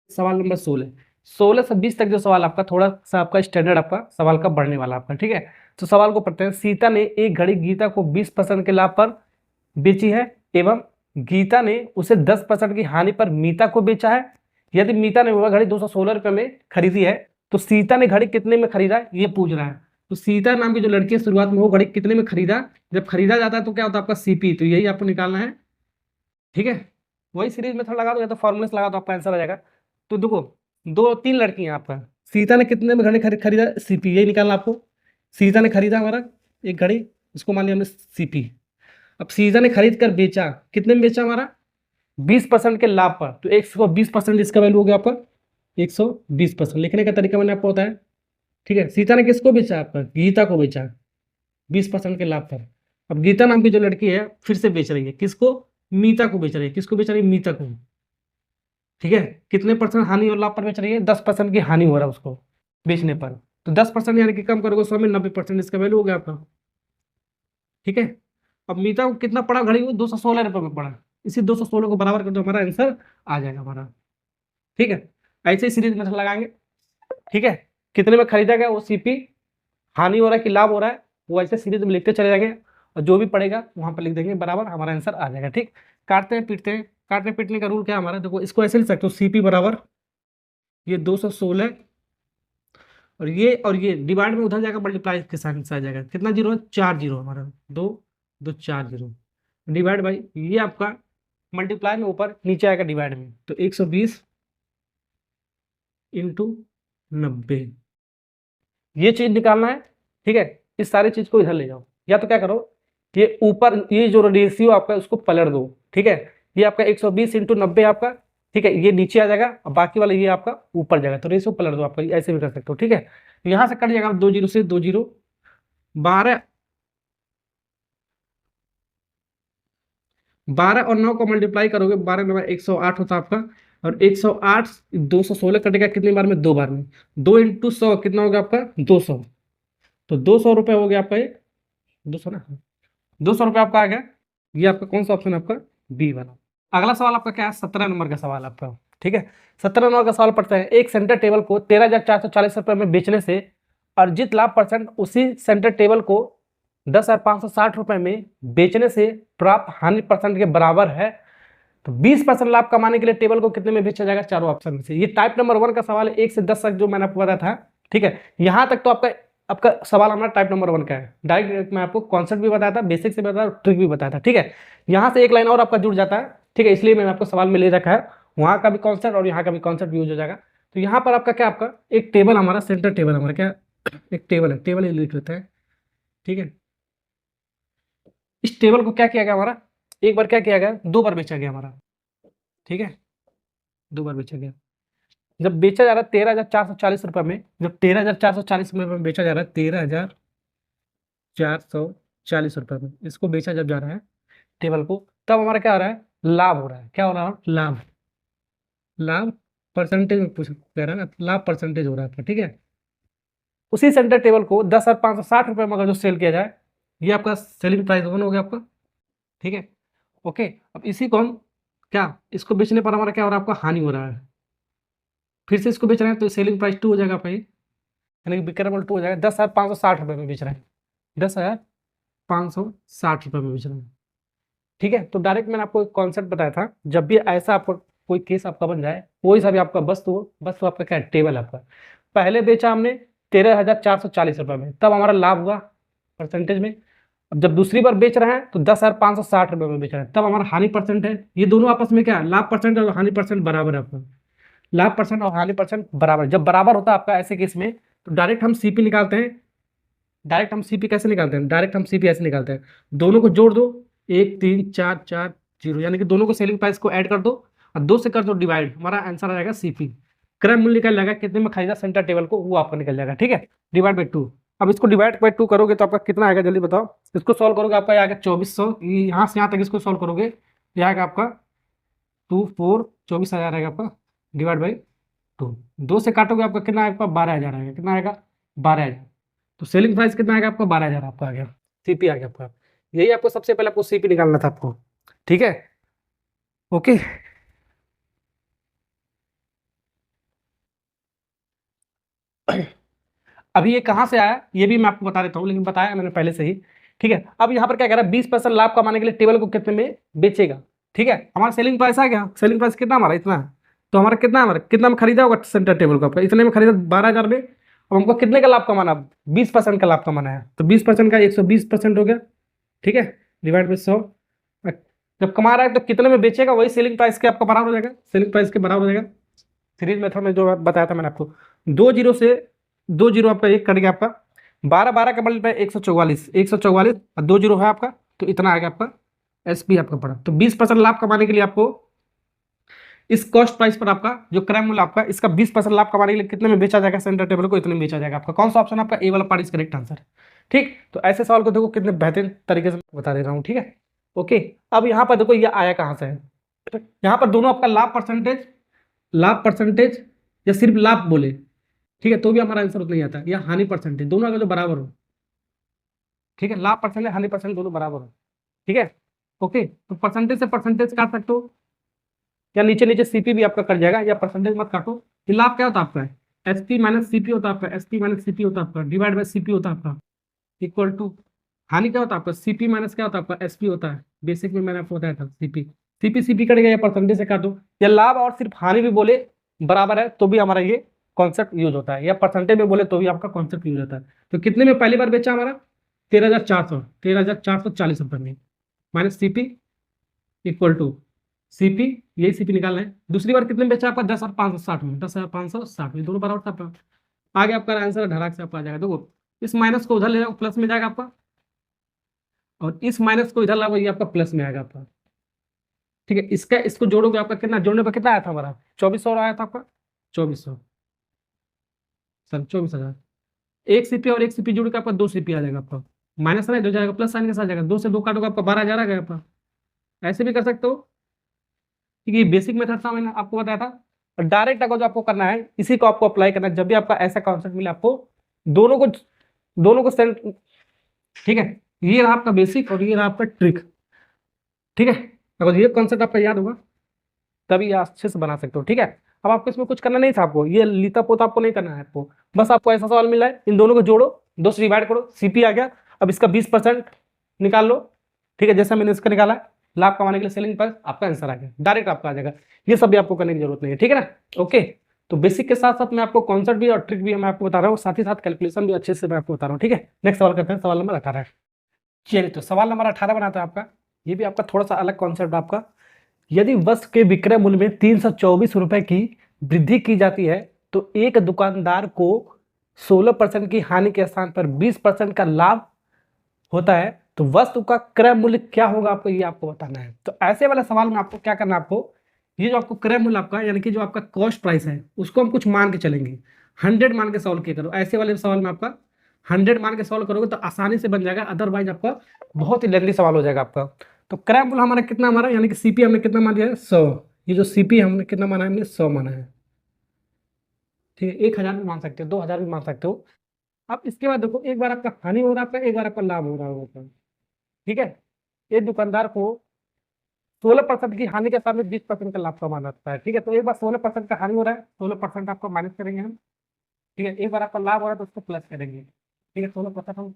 सवाल नंबर 16 से 20 तक जो सवाल आपका थोड़ा सा आपका स्टैंडर्ड आपका सवाल का बढ़ने वाला आपका, ठीक है। तो सवाल को पढ़ते हैं। सीता ने एक घड़ी गीता को 20% के लाभ पर बेची है, एवं गीता ने उसे 10% की हानि पर मीता को बेचा है। यदि मीता ने वह घड़ी 216 रुपये में खरीदी है, तो सीता ने घड़ी कितने में खरीदा, ये पूछ रहा है। तो सीता नाम की जो लड़की है शुरुआत में वो घड़ी कितने में खरीदा, जब खरीदा जाता है तो क्या होता है आपका CP, तो यही आपको निकालना है, ठीक है। वही सीरीज मेथड लगा दो या तो फॉर्मूले से लगा दो, आपका आंसर आ जाएगा। तो देखो 2 3 लड़की हैं आपका, सीता ने कितने में घड़ी खरीदा, CP यही निकालना आपको। सीता ने खरीदा हमारा एक घड़ी, इसको मान लिया हमने CP। अब सीता ने खरीद कर बेचा, कितने में बेचा हमारा, 20% के लाभ पर, तो 120% इसका वैल्यू हो गया आपका 120%। लिखने का तरीका मैंने आपको बताया, ठीक है। सीता ने किसको बेचा, आपका गीता को बेचा 20% के लाभ पर। अब गीता नाम की जो लड़की है फिर से बेच रही है, किसको, मीता को बेच रही है, किसको बेच रही है, मीता को, ठीक है। कितने परसेंट हानि और लाभ पर बेच रही है, 10% की हानि हो रहा है उसको बेचने पर, तो 10% यानी कि कम करोगे 100 में 90% इसका वैल्यू हो गया आपका, ठीक है। अब मीता को कितना पड़ा घड़ी, वो 216 रुपये में पड़ा, इसी 216 को बराबर कर दो, हमारा आंसर आ जाएगा हमारा, ठीक है। ऐसे ही सीरीज में लगाएंगे, ठीक है। कितने में खरीदा गया वो CP, हानि हो रहा है कि लाभ हो रहा है, वो ऐसे सीरीज में लिखते चले जाएंगे, और जो भी पड़ेगा वहां पर लिख देंगे बराबर, हमारा आंसर आ जाएगा, ठीक। काटते हैं पीटते हैं, काटने पीटने का रूल क्या है हमारा, देखो इसको ऐसे लिख सकते हो, CP बराबर ये 216, और ये डिवाइड में उधर जाएगा, मल्टीप्लाई के साइन से आ जाएगा, कितना जीरो है, 4 जीरो हमारा, 2 2 4 जीरो, डिवाइड बाई ये आपका मल्टीप्लाई में ऊपर नीचे आएगा डिवाइड में, तो 120 इंटू 90, ये चीज निकालना है, ठीक है। इस सारी चीज को इधर ले जाओ, या तो क्या करो, ये ऊपर ये जो रेशियो आपका उसको पलट दो, ठीक है। ये आपका 120 इंटू 90 आपका, ठीक है, ये नीचे आ जाएगा, और बाकी वाला ये आपका ऊपर जाएगा, तो रेशियो पलट दो आपका, ऐसे भी कर सकते हो, ठीक है। यहाँ से कट जाएगा 2 जीरो से 2 जीरो, 12 और 9 को मल्टीप्लाई करोगे, 12 9 108 होता है आपका, और 108 216 कटेगा कितनी बार में, 2 बार में, 2 इंटू 100 कितना होगा आपका 200, तो 200 रुपये हो गया आपका, ये 200 ना, 200 रुपये आपका आ गया। ये आपका कौन सा ऑप्शन है, आपका B वाला। अगला सवाल आपका क्या है, 17 नंबर का सवाल आपका, ठीक है। 17 नंबर का सवाल पढ़ते हैं। एक सेंटर टेबल को 13,440 रुपये में बेचने से अर्जित लाभ परसेंट उसी सेंटर टेबल को 10,560 रुपये में बेचने से प्राप्त हानि परसेंट के बराबर है, तो 20% लाभ कमाने के लिए टेबल को कितने में बेचा जाएगा, चारों ऑप्शन में से। ये टाइप नंबर 1 का सवाल है, 1 से 10 तक जो मैंने आपको बताया था, ठीक है। यहाँ तक तो आपका आपका सवाल हमारा टाइप नंबर 1 का है। डायरेक्ट मैं आपको कॉन्सेप्ट भी बताया था, बेसिक से बताया, ट्रिक भी बताया था, ठीक है। यहाँ से एक लाइन और आपका जुड़ जाता है, ठीक है, इसलिए मैंने आपको सवाल में ले रखा है, वहाँ का भी कॉन्सेप्ट और यहाँ का भी कॉन्सेप्ट यूज हो जाएगा। तो यहाँ पर आपका क्या, आपका एक टेबल हमारा सेंटर टेबल हमारा क्या, एक टेबल है, टेबल लिख लेते हैं, ठीक है। इस टेबल को क्या किया गया हमारा, एक बार क्या किया गया, 2 बार बेचा गया हमारा, ठीक है, 2 बार बेचा गया। जब बेचा जा रहा है 13,440 रुपये में, जब 13,440 रुपये में बेचा जा रहा है, 13,440 रुपये में इसको बेचा जब जा रहा है टेबल को, तब हमारा क्या हो रहा है, लाभ हो रहा है, क्या हो रहा है, लाभ, लाभ परसेंटेज में पूछ कह रहा है ना, लाभ परसेंटेज हो रहा है, ठीक है। उसी सेंटर टेबल को 10,560 रुपये में अगर जो सेल किया जाए, ये आपका सेलिंग प्राइस 1 हो गया आपका, ठीक है। ओके, अब इसी को हम क्या, इसको बेचने पर हमारा क्या हो रहा है, आपका हानि हो रहा है, फिर से इसको बेच रहे हैं तो सेलिंग प्राइस 2 हो जाएगा आपका, यानी कि विक्रय मूल्य 2 हो जाएगा, 10,560 रुपये में बेच रहे हैं, 10,560 रुपये में बेच रहे हैं, ठीक है। तो डायरेक्ट मैंने आपको एक कॉन्सेप्ट बताया था, जब भी ऐसा आपको कोई केस आपका बन जाए, कोई सा भी आपका वस्तु हो, वस्तु आपका क्या है, टेबल आपका, पहले बेचा हमने 13,440 रुपये में, तब हमारा लाभ हुआ परसेंटेज में। अब जब दूसरी बार बेच रहे हैं तो 10,560 रुपये में बेच रहे हैं, तब हमारा हानि परसेंट है। ये दोनों आपस में क्या है, लाभ परसेंट और हानि परसेंट बराबर है आपका, लाभ परसेंट और हानि परसेंट बराबर, जब बराबर होता है आपका ऐसे केस में, तो डायरेक्ट हम सीपी निकालते हैं। डायरेक्ट हम सीपी कैसे निकालते हैं? डायरेक्ट हम सीपी ऐसे निकालते हैं, दोनों को जोड़ दो, 1 3 4 4 0, यानी कि दोनों को सेलिंग प्राइस को ऐड कर दो और 2 से कर दो डिवाइड, हमारा आंसर आ जाएगा सीपी। क्रय मूल्य निकल जाएगा, कितने में खरीदा सेंटर टेबल को, वो आपका निकल जाएगा। ठीक है, डिवाइड बाई 2। अब इसको डिवाइड बाई 2 करोगे तो आपका कितना आएगा, जल्दी बताओ। इसको सॉल्व करोगे आपका आएगा 2400, यहाँ से यहाँ तक इसको सॉल्व करोगे ये आएगा आपका 24,000 आएगा आपका, डिवाइड बाई 2। 2 से काटोगे आपका कितना आएगा, 12,000 आएगा। कितना आएगा? 12,000। तो सेलिंग प्राइस कितना आएगा आपका? 12,000 आपका आ गया, सीपी आ गया आपका। यही आपको सबसे पहले आपको सीपी निकालना था आपको। ठीक है, ओके। अभी ये कहाँ से आया ये भी मैं आपको बता देता हूँ, लेकिन बताया मैंने पहले से ही। ठीक है, अब यहाँ पर क्या कह रहा है, 20% लाभ कमाने के लिए टेबल को कितने में बेचेगा। ठीक है, हमारा सेलिंग प्राइस आ गया। सेलिंग प्राइस कितना हमारा? इतना है। तो हमारा कितना, हमारा कितना में खरीदा होगा सेंटर टेबल को आपका? इतने में खरीदा 12,000 में। अब हमको कितने का लाभ कमाना? 20% का लाभ कमाना है। तो 20% का 120% हो गया। ठीक है, डिवाइड बाई 100। जब कमा रहा है तो कितने में बेचेगा, वही सेलिंग प्राइस के आपका बराबर हो जाएगा। सेलिंग प्राइस के बराबर हो जाएगा। सीरीज मेथड में जो बताया था मैंने आपको, 2 जीरो से 2 जीरो आपका एक कट गया आपका, 12 12 का मल्टीप्लाई 144, 144 और 2 जीरो है आपका, तो इतना आएगा आपका एसपी आपका पड़ा। तो 20% लाभ कमाने के लिए आपको इस कॉस्ट प्राइस पर आपका जो क्रय मूल्य आपका, इसका 20% लाभ कमाने के लिए कितने में बेचा जाएगा सेंटर टेबल को? इतने में बेचा जाएगा आपका। कौन सा ऑप्शन आपका? ए वाला पार्ट इज करेक्ट आंसर। ठीक, तो ऐसे सवाल को देखो कितने बेहतरीन तरीके से बता दे रहा हूँ। ठीक है, ओके। अब यहाँ पर देखो ये आया कहाँ से है, यहाँ पर दोनों आपका लाभ परसेंटेज या सिर्फ लाभ बोले, ठीक है, तो भी हमारा आंसर उतना ही आता है, या हानि परसेंटेज, दोनों अगर जो बराबर हो। ठीक है, लाभ परसेंटेज हानि परसेंटेज दोनों बराबर हो। ठीक है, ओके। तो परसेंटेज से परसेंटेज काट सकते हो, या नीचे नीचे सीपी भी आपका कट जाएगा, या परसेंटेज मत काटो। ये लाभ क्या होता है आपका? एसपी माइनस सीपी होता है आपका, एसपी माइनस सीपी होता है आपका, डिवाइड बाई सीपी होता है आपका, इक्वल टू हानि क्या होता है आपका? सीपी माइनस क्या होता है आपका? एसपी होता है। बेसिक में मैंने आपको बताया था सीपी। सीपी सीपी कटेगा या परसेंटेज से काटो, या लाभ और सिर्फ हानि भी बोले बराबर है तो भी हमारा ये कॉन्सेप्ट यूज होता है, या परसेंटेज में बोले तो भी आपका कॉन्सेप्ट यूज होता है। तो कितने में पहली बार बेचा हमारा? 13,440 रुपये में, minus CP equal to CP, यही सीपी निकालना है। दूसरी बार कितने में बेचा आपका? 10,560 में, 10,560 में, दोनों बराबर था आपका। आगे आपका आंसर ढराक से आपका आ जाएगा। देखो इस माइनस को उधर ले जाओ, प्लस में जाएगा आपका, और इस माइनस को इधर लाओ, ये आपका प्लस में आएगा आपका। ठीक है, इसका इसको जोड़ोगे आपका कितना, जोड़ने पर कितना आया था हमारा? 2,400 आया था आपका, 2,400 सर 24,000। एक सीपी और एक सीपी जोड़ के आपका 2 सीपी आ जाएगा आपका, माइनस नहीं हो जाएगा, प्लस साइन के साथ जाएगा, 2 से 2 काटोगे आपका 12,000 आ गया आपका। ऐसे भी कर सकते हो, क्योंकि बेसिक मेथड था, मैंने आपको बताया था। और डायरेक्ट अगर जो आपको करना है, इसी को आपको अप्लाई करना है जब भी आपका ऐसा कॉन्सेप्ट मिले आपको, दोनों को सेंट। ठीक है, ये रहा आपका बेसिक और ये रहा आपका ट्रिक। ठीक है, अगर ये कॉन्सेप्ट आपका याद होगा तभी आप अच्छे से बना सकते हो। ठीक है, अब आपको इसमें कुछ करना नहीं था, आपको ये लीता पोता आपको नहीं करना है आपको, बस आपको ऐसा सवाल मिला है, इन दोनों को जोड़ो, 2 से डिवाइड करो, सीपी आ गया। अब इसका 20% निकाल लो। ठीक है, जैसा मैंने इसका निकाला है, लाभ कमाने के लिए सेलिंग प्राइस, आपका आंसर आ गया, डायरेक्ट आपका आ जाएगा। ये सब भी आपको करने की जरूरत नहीं है। ठीक है ना, ओके। तो बेसिक के साथ साथ मैं आपको कॉन्सेप्ट भी और ट्रिक भी मैं आपको बता रहा हूँ, साथ ही साथ कैलकुलेशन भी अच्छे से मैं आपको बता रहा हूँ। ठीक है, नेक्स्ट सवाल करते हैं, सवाल नंबर 18। चलिए, तो सवाल नंबर 18 बनाता है आपका, ये भी आपका थोड़ा सा अलग कॉन्सेप्ट आपका। यदि वस्तु के विक्रय मूल्य में 324 रुपए की वृद्धि की जाती है तो एक दुकानदार को 16% की हानि के स्थान पर 20% का लाभ होता है, तो वस्तु का क्रय मूल्य क्या होगा, आपको ये आपको बताना है। तो ऐसे वाले सवाल में आपको क्या करना है, आपको ये जो आपको क्रय मूल्य आपका, यानी कि जो आपका कॉस्ट प्राइस है, उसको हम कुछ मान के चलेंगे, 100 मान के सॉल्व किया करो। ऐसे वाले सवाल में आपका 100 मान के सॉल्व करोगे तो आसानी से बन जाएगा, अदरवाइज आपका बहुत ही लेंथी सवाल हो जाएगा आपका। तो क्रय मूल्य हमारा कितना, हमारा यानी कि सीपी हमने कितना मान दिया है? 100। ये जो सीपी हमने कितना माना है? हमने 100 माना है। ठीक है, 1,000 भी मान सकते हो, 2,000 भी मान सकते हो। अब इसके बाद देखो, एक बार आपका हानि हो रहा है आपका, एक बार आपका लाभ हो रहा होगा। ठीक है, एक दुकानदार को 16% की हानि के सामने 20% का लाभ कमाना होता है। ठीक है, तो एक बार 16% का हानि हो रहा है, 16% आपको माइनस करेंगे हम। ठीक है, एक बार आपका लाभ हो रहा है तो उसको प्लस करेंगे। ठीक है, 16% हम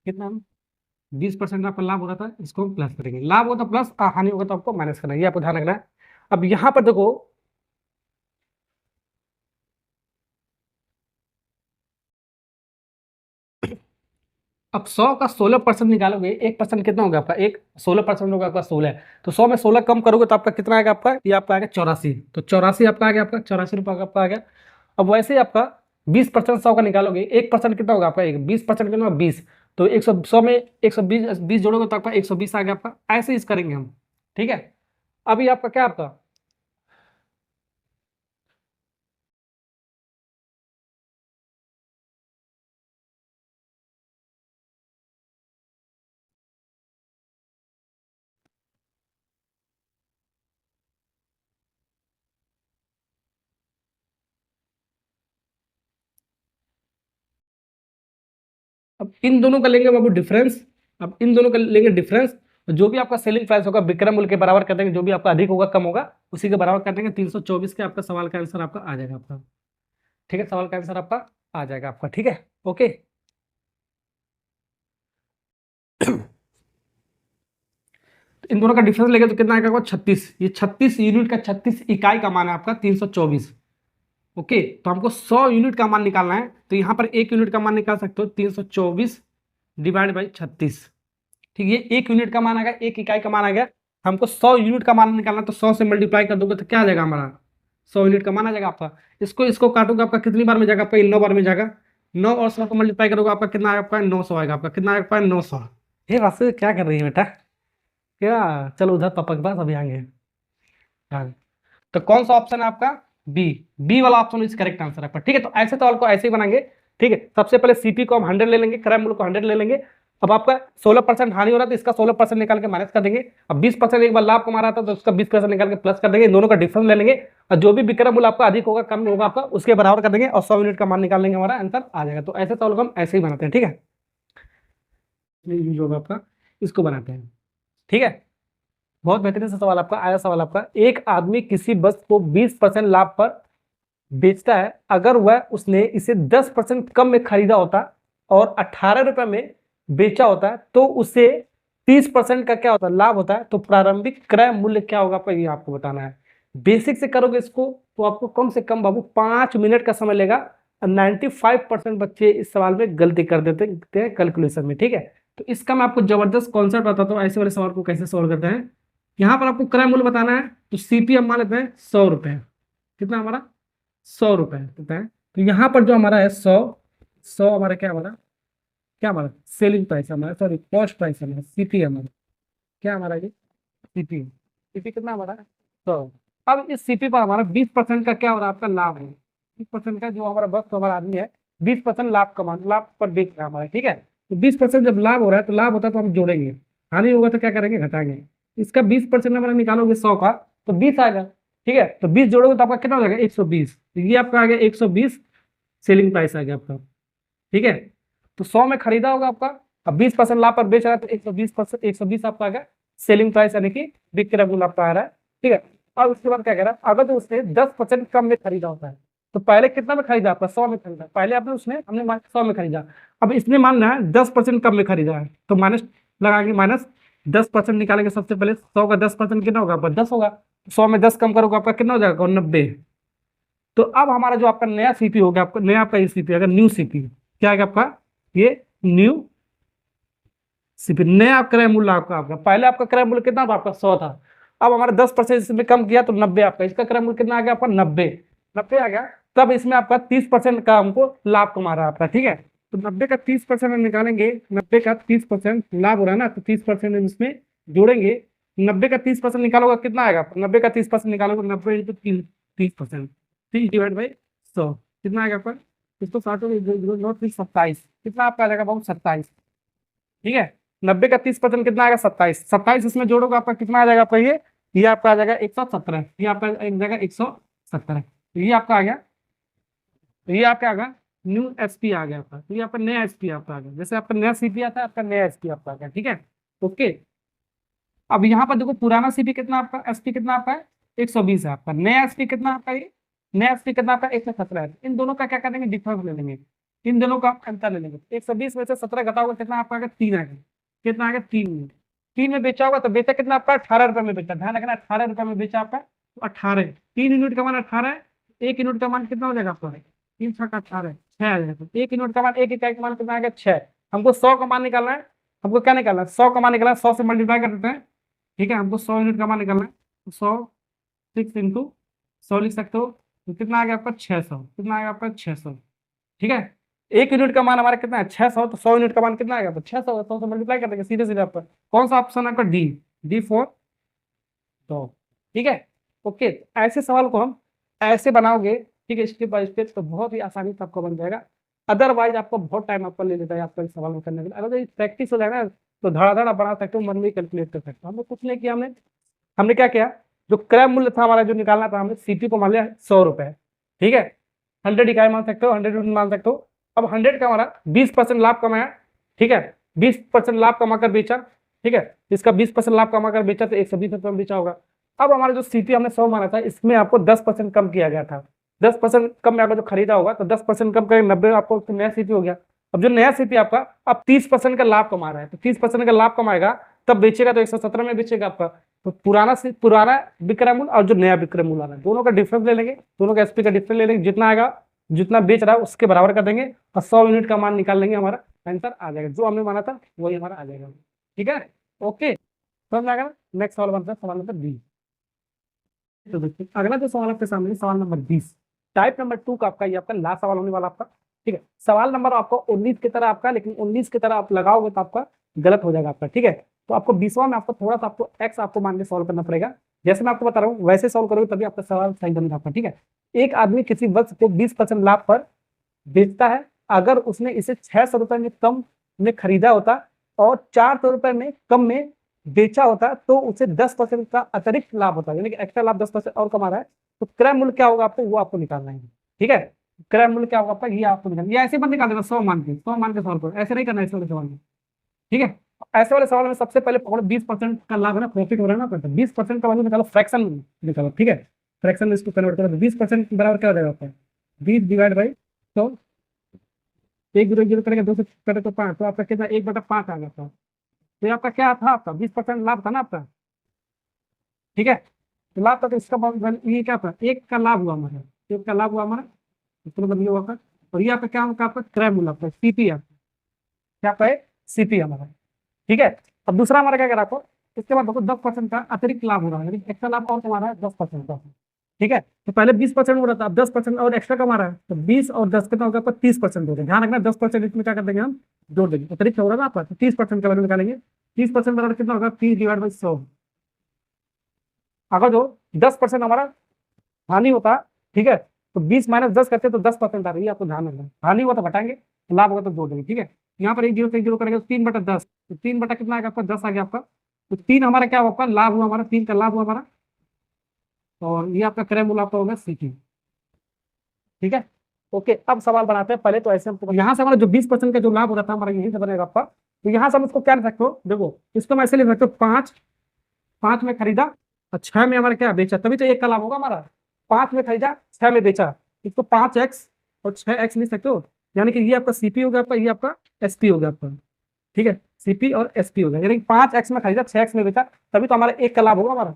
कितना, हम 20% आपका लाभ हो रहा था, इसको हम प्लस करेंगे, लाभ होता प्लस, हानि होगा तो आपको माइनस करना है, ये आपको ध्यान रखना है। अब यहाँ पर देखो, अब 100 का 16% निकालोगे, 1% कितना होगा आपका, एक 16% होगा आपका 16, तो 100 में 16 कम करोगे तो आपका कितना आएगा आपका, ये आपका आएगा 84, तो 84 आपका आ गया, आपका 84 रुपये का आपका आ गया। अब वैसे ही आपका 20% 100 का निकालोगे, 1% कितना होगा आपका, 20% कितना होगा 20, तो 100 में 120 जोड़ोगे तो आपका 120 आ गया आपका। ऐसे ही करेंगे हम, ठीक है। अभी आपका क्या आपका अब इन दोनों का लेंगे बाबू डिफरेंस, अब इन दोनों का लेंगे डिफरेंस, जो भी आपका सेलिंग प्राइस होगा विक्रय मूल्य के बराबर कर देंगे, जो भी आपका अधिक होगा कम होगा उसी के बराबर कर देंगे, 324 के आपका सवाल का आंसर आपका आ जाएगा आपका, ठीक है, सवाल का आंसर आपका आ जाएगा आपका, ठीक है, ओके। तो इन दोनों का डिफरेंस लेंगे तो कितना आएगा आपका 36, ये 36 यूनिट का 36 इकाई का मान है आपका 324, ओके। तो हमको 100 यूनिट का मान निकालना है, तो यहाँ पर 1 यूनिट का मान निकाल सकते हो, 324 डिवाइड बाई 36, ठीक, ये 1 यूनिट का मान आ गया, 1 इकाई का मान आ गया। हमको 100 यूनिट का मान निकालना, तो 100 से मल्टीप्लाई कर दोगे तो क्या आ जाएगा हमारा, 100 यूनिट का मान आ जाएगा आपका। इसको इसको काटोगे आपका कितनी बार में जाएगा आपका, 9 बार में जाएगा, 9 और 100 को मल्टीप्लाई करोगे आपका कितना आएगा आपका, 900 आएगा आपका, कितना आएगा आपका 900। ये वास्तव क्या कर रही है बेटा, क्या, चलो उधर पापा के पास अभी आएंगे। हाँ, तो कौन सा ऑप्शन है आपका, बी, बी वाला ऑप्शन इज करेक्ट आंसर आपका, ठीक है। तो ऐसे सवाल को ऐसे ही बनाएंगे, ठीक है। सबसे पहले सीपी को हम 100 ले लेंगे, क्रय मूल्य को 100 ले लेंगे। अब आपका 16% हानि हो रहा था, इसका 16% निकाल के माइनस कर देंगे। अब 20% एक बार लाभ कमा रहा था तो उसका 20% निकाल के प्लस कर देंगे, इन दोनों का डिफरेंस ले लेंगे, और जो भी विक्रय मूल्य आपका अधिक होगा कम होगा आपका उसके बराबर कर देंगे, और 100 यूनिट का मान निकाल लेंगे, हमारा आंसर आ जाएगा। तो ऐसे सवाल को हम ऐसे ही बनाते हैं, ठीक है, जो होगा आपका इसको बनाते हैं, ठीक है। बहुत बेहतरीन सा सवाल आपका आया, सवाल आपका, एक आदमी किसी वस्तु को 20% लाभ पर बेचता है, अगर वह उसने इसे 10% कम में खरीदा होता और 18 रुपए में बेचा होता तो उसे 30% का क्या होता है, लाभ होता है। तो प्रारंभिक क्रय मूल्य क्या होगा आपका, ये आपको बताना है। बेसिक से करोगे इसको तो आपको कम से कम बाबू 5 मिनट का समय लेगा, और 95% बच्चे इस सवाल में गलती कर देते हैं कैलकुलेशन में, ठीक है। तो इसका मैं आपको जबरदस्त कॉन्सेप्ट बताता हूँ, ऐसे वाले सवाल को कैसे सॉल्व करते हैं। यहाँ पर आपको क्रय मूल्य बताना है, तो सीपी हम मान लेते हैं 100 रुपए, कितना हमारा 100 रुपए होता है। तो यहाँ पर जो हमारा है 100 हमारा क्या, हमारा क्या, हमारा सेलिंग प्राइस हमारा, सॉरी कॉस्ट प्राइस हमारा, सीपी हमारा क्या, हमारा ये सीपी, सीपी कितना हमारा 100। अब इस सीपी पर हमारा 20% का क्या हो रहा है, आपका लाभ है, 20% का जो हमारा वक्त हमारा आदमी है 20% लाभ कमा, लाभ पर बेच रहा है हमारा, ठीक है। तो 20% जब लाभ हो रहा है तो लाभ होता है तो हम जोड़ेंगे, हानि होगा तो क्या करेंगे, घटाएंगे। इसका 20% हमारा निकालोगे 100 का तो 20 आएगा, ठीक है। तो 20 जोड़ोगे तो आपका कितना हो जाएगा 120, तो ये आपका आ गया 120 सेलिंग प्राइस आ गया आपका, ठीक है। तो 100 में खरीदा होगा आपका, अब 20% लाभ पर बेच रहा है तो 120%, 120 आपका आ गया सेलिंग प्राइस, यानी कि विक्रय मूल्य आपका आ रहा है, ठीक है। और उसके बाद क्या कह रहा है, अगर तो उसने 10% कम में खरीदा होता है, तो पहले कितना में खरीदा आपका, 100 में खरीदा, पहले आपने उसने हमने 100 में खरीदा, अब इसने मान रहा है 10% कम में खरीदा है, तो माइनस लगाएंगे, माइनस 10% निकालेंगे। सबसे पहले 100 का 10% कितना होगा आपका 10 होगा, 100 में 10 कम करोगे आपका कितना हो जाएगा 90। तो अब हमारा जो आपका नया सीपी हो गया, आपका नया आपका ये सीपी अगर न्यू सीपी क्या है आपका, ये न्यू सीपी, नया क्रय मूल्य आपका, पहले आपका क्रय मूल्य कितना था आपका 100 था, अब हमारा 10% इसमें कम किया तो 90 आपका, इसका क्रय मूल्य कितना आ गया आपका 90, 90 आ गया। तब इसमें आपका 30% का हमको लाभ कमा रहा है आपका, ठीक है। तो 90 का 30% हम निकालेंगे, 90 का 30% लाभ हो रहा है ना, तो 30% इसमें जोड़ेंगे, 90 का 30% निकालोगे कितना आएगा, 90 का 30% निकालोगे 90 इंटू 30%, 30 डिवाइड बाई 100 कितना आएगा आपका, इसको काटोगे 27, कितना आपका आ जाएगा बहुत 27, ठीक है। 90 का 30% कितना आएगा 27, 27 इसमें जोड़ोगे आपका कितना आ जाएगा आपका, ये आपका आ जाएगा 117, ये आपका एक जगह 117, तो ये आपका आ गया, तो ये आपका आ गया न्यू एसपी आ गया आपका, तो ये आपका नया एसपी आपका आ गया, जैसे आपका नया सीपी आता है आपका नया एसपी आपका आ गया, ठीक है, ओके। अब यहाँ पर देखो पुराना सीपी कितना आपका, एसपी कितना आपका है 120 है आपका, नया एसपी कितना आपका, ये नया एसपी कितना आपका 117 है। इन दोनों का क्या करेंगे, डिफरेंस ले लेंगे, इन दोनों का अंतर ले लेंगे, 120 में से 17 घटाओगे कितना आपका आ गया 3 आ गया, कितना आ गया 3, 3 में बेचा होगा तो बेचा कितना आपका 18 रुपए में बेचा, ध्यान रखना 18 रुपए में बेचा आपका, तो 18, 3 यूनिट का मान 18 है, 1 यूनिट का मान कितना हो जाएगा आपका 3 6 का 18, 6 आ जाएगा, तो 1 यूनिट का मान, 1 इकाई का मान कितना आ गया 6, हमको 100 का मान निकालना है, हमको क्या निकालना है, 100 का मान निकालना है, 100 से मल्टीप्लाई कर देते हैं, ठीक है, हमको 100 यूनिट का मान निकालना है, तो 100 6 इंटू 100 लिख सकते हो, तो कितना आ गया आपका 600, कितना आ गया आपका 600, ठीक है। एक यूनिट का मान हमारा कितना है 600, तो 100 यूनिट का मान कितना आएगा, तो 600, 100 से मल्टीप्लाई कर देंगे सीधे सीधे आपका, कौन सा ऑप्शन आपका डी, डी फॉर तो, ठीक है। ओके, ऐसे सवाल को हम ऐसे बनाओगे, ठीक है, स्टेप बाय स्टेप, तो बहुत ही आसानी से आपको बन जाएगा। अदरवाइज आपको बहुत टाइम आपको ले लेता है आपका इस सवाल को करने के लिए। अगर प्रैक्टिस हो जाए ना तो धड़ाधड़ आप बना सकते हो, मन में कैलकुलेट कर सकते हो। हमने कुछ नहीं किया, हमने हमने क्या किया, जो क्रय मूल्य था हमारा जो निकालना था, हमने सीपी को मान लिया 100 रुपए, ठीक है, 100 इकाई मान सकते हो, 100 यूनिट मान सकते हो। अब 100 का हमारा 20% लाभ कमाया, ठीक है, 20% लाभ कमाकर बेचा, ठीक है, इसका 20% लाभ कमाकर बेचा तो 120 रुपये में बेचा होगा। अब हमारा जो सीपी हमने 100 माना था, इसमें आपको 10% कम किया गया था, 10% कम में आपको जो खरीदा होगा, तो 10% कम करके 90 आपको तो नया सीपी हो गया। अब जो नया सीपी आपका अब 30% का लाभ कमा रहा है, तो 30% का लाभ कमाएगा तब बेचेगा, तो 117 में बेचेगा आपका। तो पुराना विक्रय मूल्य और जो नया विक्रय मूल्य आ रहा है, दोनों का डिफरेंस ले लेंगे, दोनों का एसपी का डिफरेंस ले लेंगे, जितना आएगा, जितना बेच रहा है उसके बराबर कर देंगे, और 100 यूनिट का मान निकाल लेंगे, हमारा आंसर आ जाएगा, जो हमने माना था वही हमारा आ जाएगा, ठीक है। ओके, समझ में आ गया। नेक्स्ट सवाल बनता है सवाल नंबर 20। तो देखिए अगला जो सवाल आपके सामने, सवाल नंबर 20, टाइप नंबर 2 का आपका, ये आपका लास्ट सवाल होने वाला आपका, ठीक है। सवाल नंबर आपको 19 की तरह आपका, लेकिन 19 की तरह आप लगाओगे तो आपका गलत हो जाएगा आपका, ठीक है। तो आपको 20वां में आपको थोड़ा सा आपको एक्स आपको मान के सॉल्व करना पड़ेगा, जैसे मैं आपको बता रहा हूँ वैसे सॉल्व करोगे तभी आपका सवाल सही बनेगा आपका, ठीक है। एक आदमी किसी वस्तु को 20% लाभ पर बेचता है, अगर उसने इसे 600 रुपए में कम में खरीदा होता और 400 रुपए में कम में बेचा होता, तो उसे 10% का अतिरिक्त लाभ होता है, यानी कि एक्स्ट्रा लाभ 10% और कमा रहा है। तो क्रय मूल्य क्या होगा आपको, वो आपको निकालना है, ठीक है। क्रय मूल्य क्या होगा आपका, ये आपको निकालना, ये ऐसे मत निकाल देना 100 मान के, 100 मान के सॉल्व करो, ऐसे नहीं करना ऐसे वाले सवाल में, ठीक है। ऐसे वाले सवाल में सबसे पहले पकड़ो 20% का लाभ है ना, प्रॉफिट हो रहा है ना, 20% का वैल्यू निकालो, फ्रैक्शन निकालो, ठीक है। फ्रैक्शन में इसको कन्वर्ट करो, 20% बराबर क्या हो जाएगा आपका, 20 डिवाइड बाई 100, एक जीरो जीरो करेंगे, 2 से कटे तो 5, तो आपका कितना 1/5 आ गया था। तो ये आपका क्या था, आपका 20% लाभ था ना आपका, ठीक है। तो लाभ था, तो इसका ये क्या था, एक का लाभ हुआ हमारा, एक का लाभ हुआ हमारा, इसका मतलब ये हुआ आपका। और ये आपका क्या होगा, आपका क्रय मूल्य आपका सीपी, आपका क्या आपका है, सीपी हमारा, ठीक है। अब दूसरा हमारा क्या करा आपको, इसके बाद देखो 10% का अतिरिक्त लाभ हो रहा है, यानी एक्स्ट्रा लाभ और कमा रहा है 10% का, ठीक है। तो पहले 20% हो रहा था, अब 10% और एक्स्ट्रा कमा रहा है, तो 20 और 10 कितना होगा आपका 30% हो गया। ध्यान रखना 10% इसमें क्या कर देंगे हम, जोड़ देंगे, अतिरिक्त हो रहा है ना आपका, तो 30% का वैल्यू निकालेंगे। 30% बराबर कितना होगा, 30 डिवाइड बाई 100। अगर जो 10% हमारा हानि होता, ठीक है, तो 20 माइनस 10 करते तो 10% आ रही है, आपको ध्यान रखना, हानि हुआ तो घटाएंगे, लाभ होगा तो जोड़ देंगे, ठीक है। यहाँ पर एक जीरो से एक जीरो करेंगे तो 3/10, तो 3 कितना आएगा आपका 10 आ गया आपका। तो 3 हमारा क्या होगा, लाभ हुआ हमारा, 3 का लाभ हुआ हमारा, और ये आपका क्रय मूल्य आपका होगा सीटी, ठीक है। ओके, अब सवाल बनाते हैं, पहले तो ऐसे हमको यहाँ से हमारा जो 20% का जो लाभ हो रहा था हमारा, यहीं से बनेगा आपका। तो यहाँ से हम इसको क्या लिख सकते हो, देखो इसको मैं ऐसे लिख सकते हो, 5 में खरीदा और 6 में हमारा क्या बेचा, तभी तो एक का लाभ होगा हमारा। 5 में खरीदा, 6 में बेचा, इसको 5x और 6x लिख सकते हो, यानी कि ये आपका सीपी हो गया आपका, ये आपका एसपी हो गया आपका, ठीक है। सीपी और एसपी हो गया, यानी कि 5x में खरीदा, 6x में बेचा, तभी तो हमारा एक का लाभ होगा हमारा,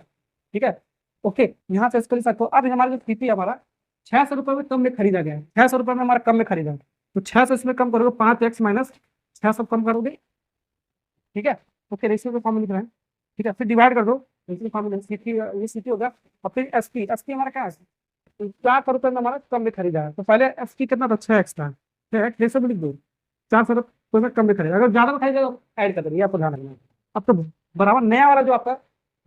ठीक है। ओके, यहाँ से इसको लिख सकते हो। अब हमारा जो सीपी हमारा 600 रुपये में कम में खरीदा गया है, 600 रुपये में हमारा कम में खरीदा है, तो 600 इसमें कम करोगे, 5x माइनस 600 कम करोगे, ठीक है। ओके, रेशियो का फॉर्मूला लिख रहे हैं, ठीक है, फिर डिवाइड कर दो, रेशियो फॉर्मूला सीपी, ये सीपी होगा, और फिर एसपी, एसपी हमारा क्या है, तो 400 रुपये में हमारा कम में खरीदा है, तो पहले एसपी कितना था, 6x था, 6x रेशियो में लिख दो, 400 रुपये में कम में खरीदा, अगर ज्यादा में खरीदा तो ऐड कर देंगे, आपको ध्यान रखना है। अब तो बराबर नया वाला जो आपका,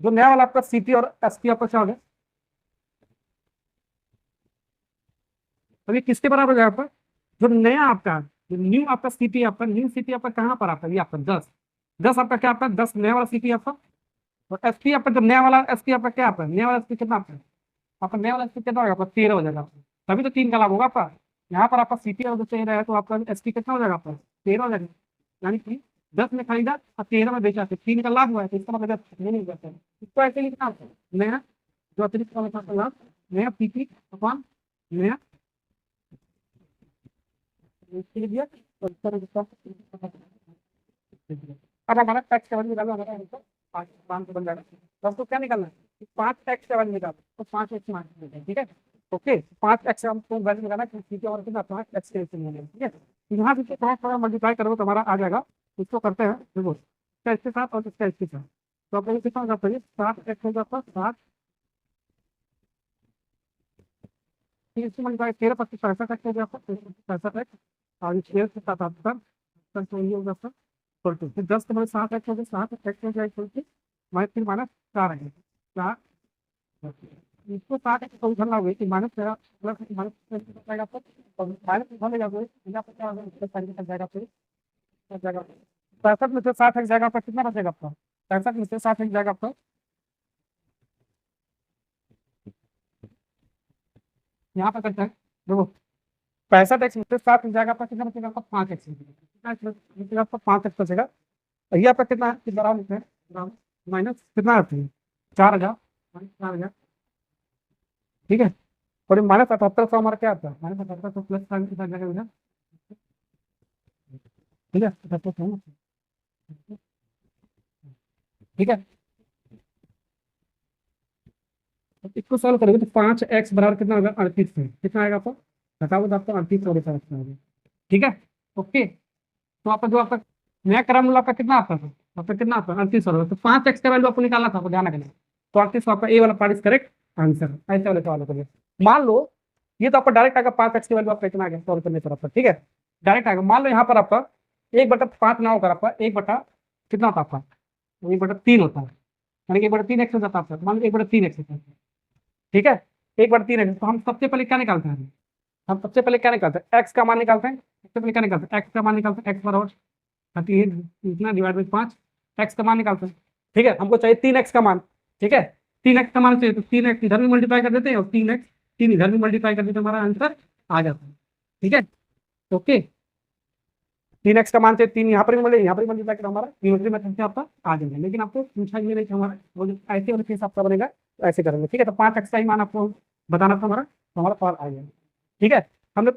जो नया वाला आपका सीपी और एसपी आपका क्या हो गया, अभी किसके बराबर हो गया आपका, जो नया आपका, जो न्यू आपका सीपी, आपका न्यू सीपी आपका कहाँ पर आपका, ये आपका 10, 10 आपका क्या आपका, 10 नया वाला सीपी आपका, और एसपी आपका जो नया वाला एसपी आपका क्या आपका, नया वाला एसपी कितना आपका, आपका नया वाला एसपी कितना होगा आपका, 13 हो जाएगा आपका, तभी तो 3 का लाभ होगा आपका। यहाँ पर आपका सीपी अगर 13 है तो आपका एसपी कितना हो जाएगा आपका, 13 हो जाएगा, यानी कि 10 में खरीदा और 13 में बेचा, तो 3 का लाभ हुआ है, तो इसका मतलब ये नहीं करता है, इसको ऐसे लिखना होता है, नया जो अतिरिक्त का लाभ, नया सीपी अपॉन नया, इसके लिए दिया, और इस तरह से अब हमारा टैक्स सेवन निकालो, हमारा आंसर 5 बन जाएगा। तो हमको क्या निकालना है, 5 टैक्स सेवन निकालो, तो 5 x मान, ठीक है। ओके, 5x से हमको वैल्यू लगाना है कि और कितना 5x के इक्वल है, ठीक है। तो यहाँ से थोड़ा थोड़ा मल्टीप्लाई करोगे तो हमारा आ जाएगा। इसको करते हैं देखो, इसका इसके साथ और इसका इसके साथ, तो आप लोग कितना होगा पहले 7x हो जाता 7, 3 से मल्टीप्लाई 13 25 65x हो जाता 65x, और ये 6 से 7 8 तो ये हो जाता 42, फिर 10 के बाद 7x हो गया 7x हो जाएगा इक्वल टू फिर माइनस 4 है 4, इसको 7x को उधर लाओगे कि माइनस प्लस माइनस जाएगा आपको, और माइनस उधर ले जाओगे यहाँ पर क्या होगा, इसका साइन कट जाएगा, फिर कट जाएगा 65 में से 60 जाएगा आपका, कितना बचेगा आपका 65 में से 60 जाएगा आपका, यहाँ पर करते हैं देखो 65x में से 60 जाएगा आपका, कितना बचेगा आपका 5x बचेगा आपका 5x बचेगा। और ये आपका कितना है कि बराबर लिखते हैं माइनस कितना आती है 4000 माइनस 4000, ठीक है। और माइनस 7800 हमारा क्या आता है, माइनस 7800 प्लस साइन कितना जाएगा, ठीक है 7800, ठीक है। तो इसको सॉल्व करोगे तो 5x बराबर कितना होगा 38 से, कितना आएगा आपको बताओ तो आपको 38 और आएगा, ठीक है। ओके, तो आपका जो आपका नया क्रम मूल्य आपका कितना आता था, आपका कितना आता है 38 होगा, तो 5x का वैल्यू आपको निकालना था, आपको ध्यान रखना। तो 38 आपका ए वाला पार्ट इज करेक्ट आंसर, ऐसे वाले सवाल करिए। मान लो ये तो आपका डायरेक्ट आएगा 5x की वैल्यू आपका कितना आ गया सॉल्व करने पर आपका, ठीक है डायरेक्ट आएगा। मान लो यहाँ पर आपका 1/5 ना होकर आपका 1 बटा कितना होता है आपका 1/3 होता है, यानी कि 1/3x हो जाता है आपका, मान लो 1/3x होता है, ठीक है 1/3x। तो हम सबसे पहले क्या निकालते हैं, हम सबसे पहले क्या निकालते हैं x का मान निकालते हैं, सबसे पहले क्या निकालते हैं x का मान निकालते हैं, x बराबर 38 इतना डिवाइड बाई 5, x का मान निकालते हैं, ठीक है। हमको चाहिए 3x का मान, ठीक है 3x का मान चाहिए, तो 3x इधर भी मल्टीप्लाई कर देते हैं और 3x 3 इधर भी मल्टीप्लाई कर देते हैं, हमारा आंसर आ जाता है, ठीक है। ओके, 3x का मान चाहिए, 3 यहाँ पर भी मिले यहाँ पर भी मल्टीप्लाई कर हमारा यूनिटरी मेथड से आपका आ जाएगा, लेकिन आपको पूछा ये नहीं कि हमारा वो जो ऐसे वाले केस आपका बनेगा तो ऐसे करेंगे, ठीक है। तो 5x का ही मान आपको बताना था हमारा, तो हमारा सवाल आ जाएगा, ठीक है।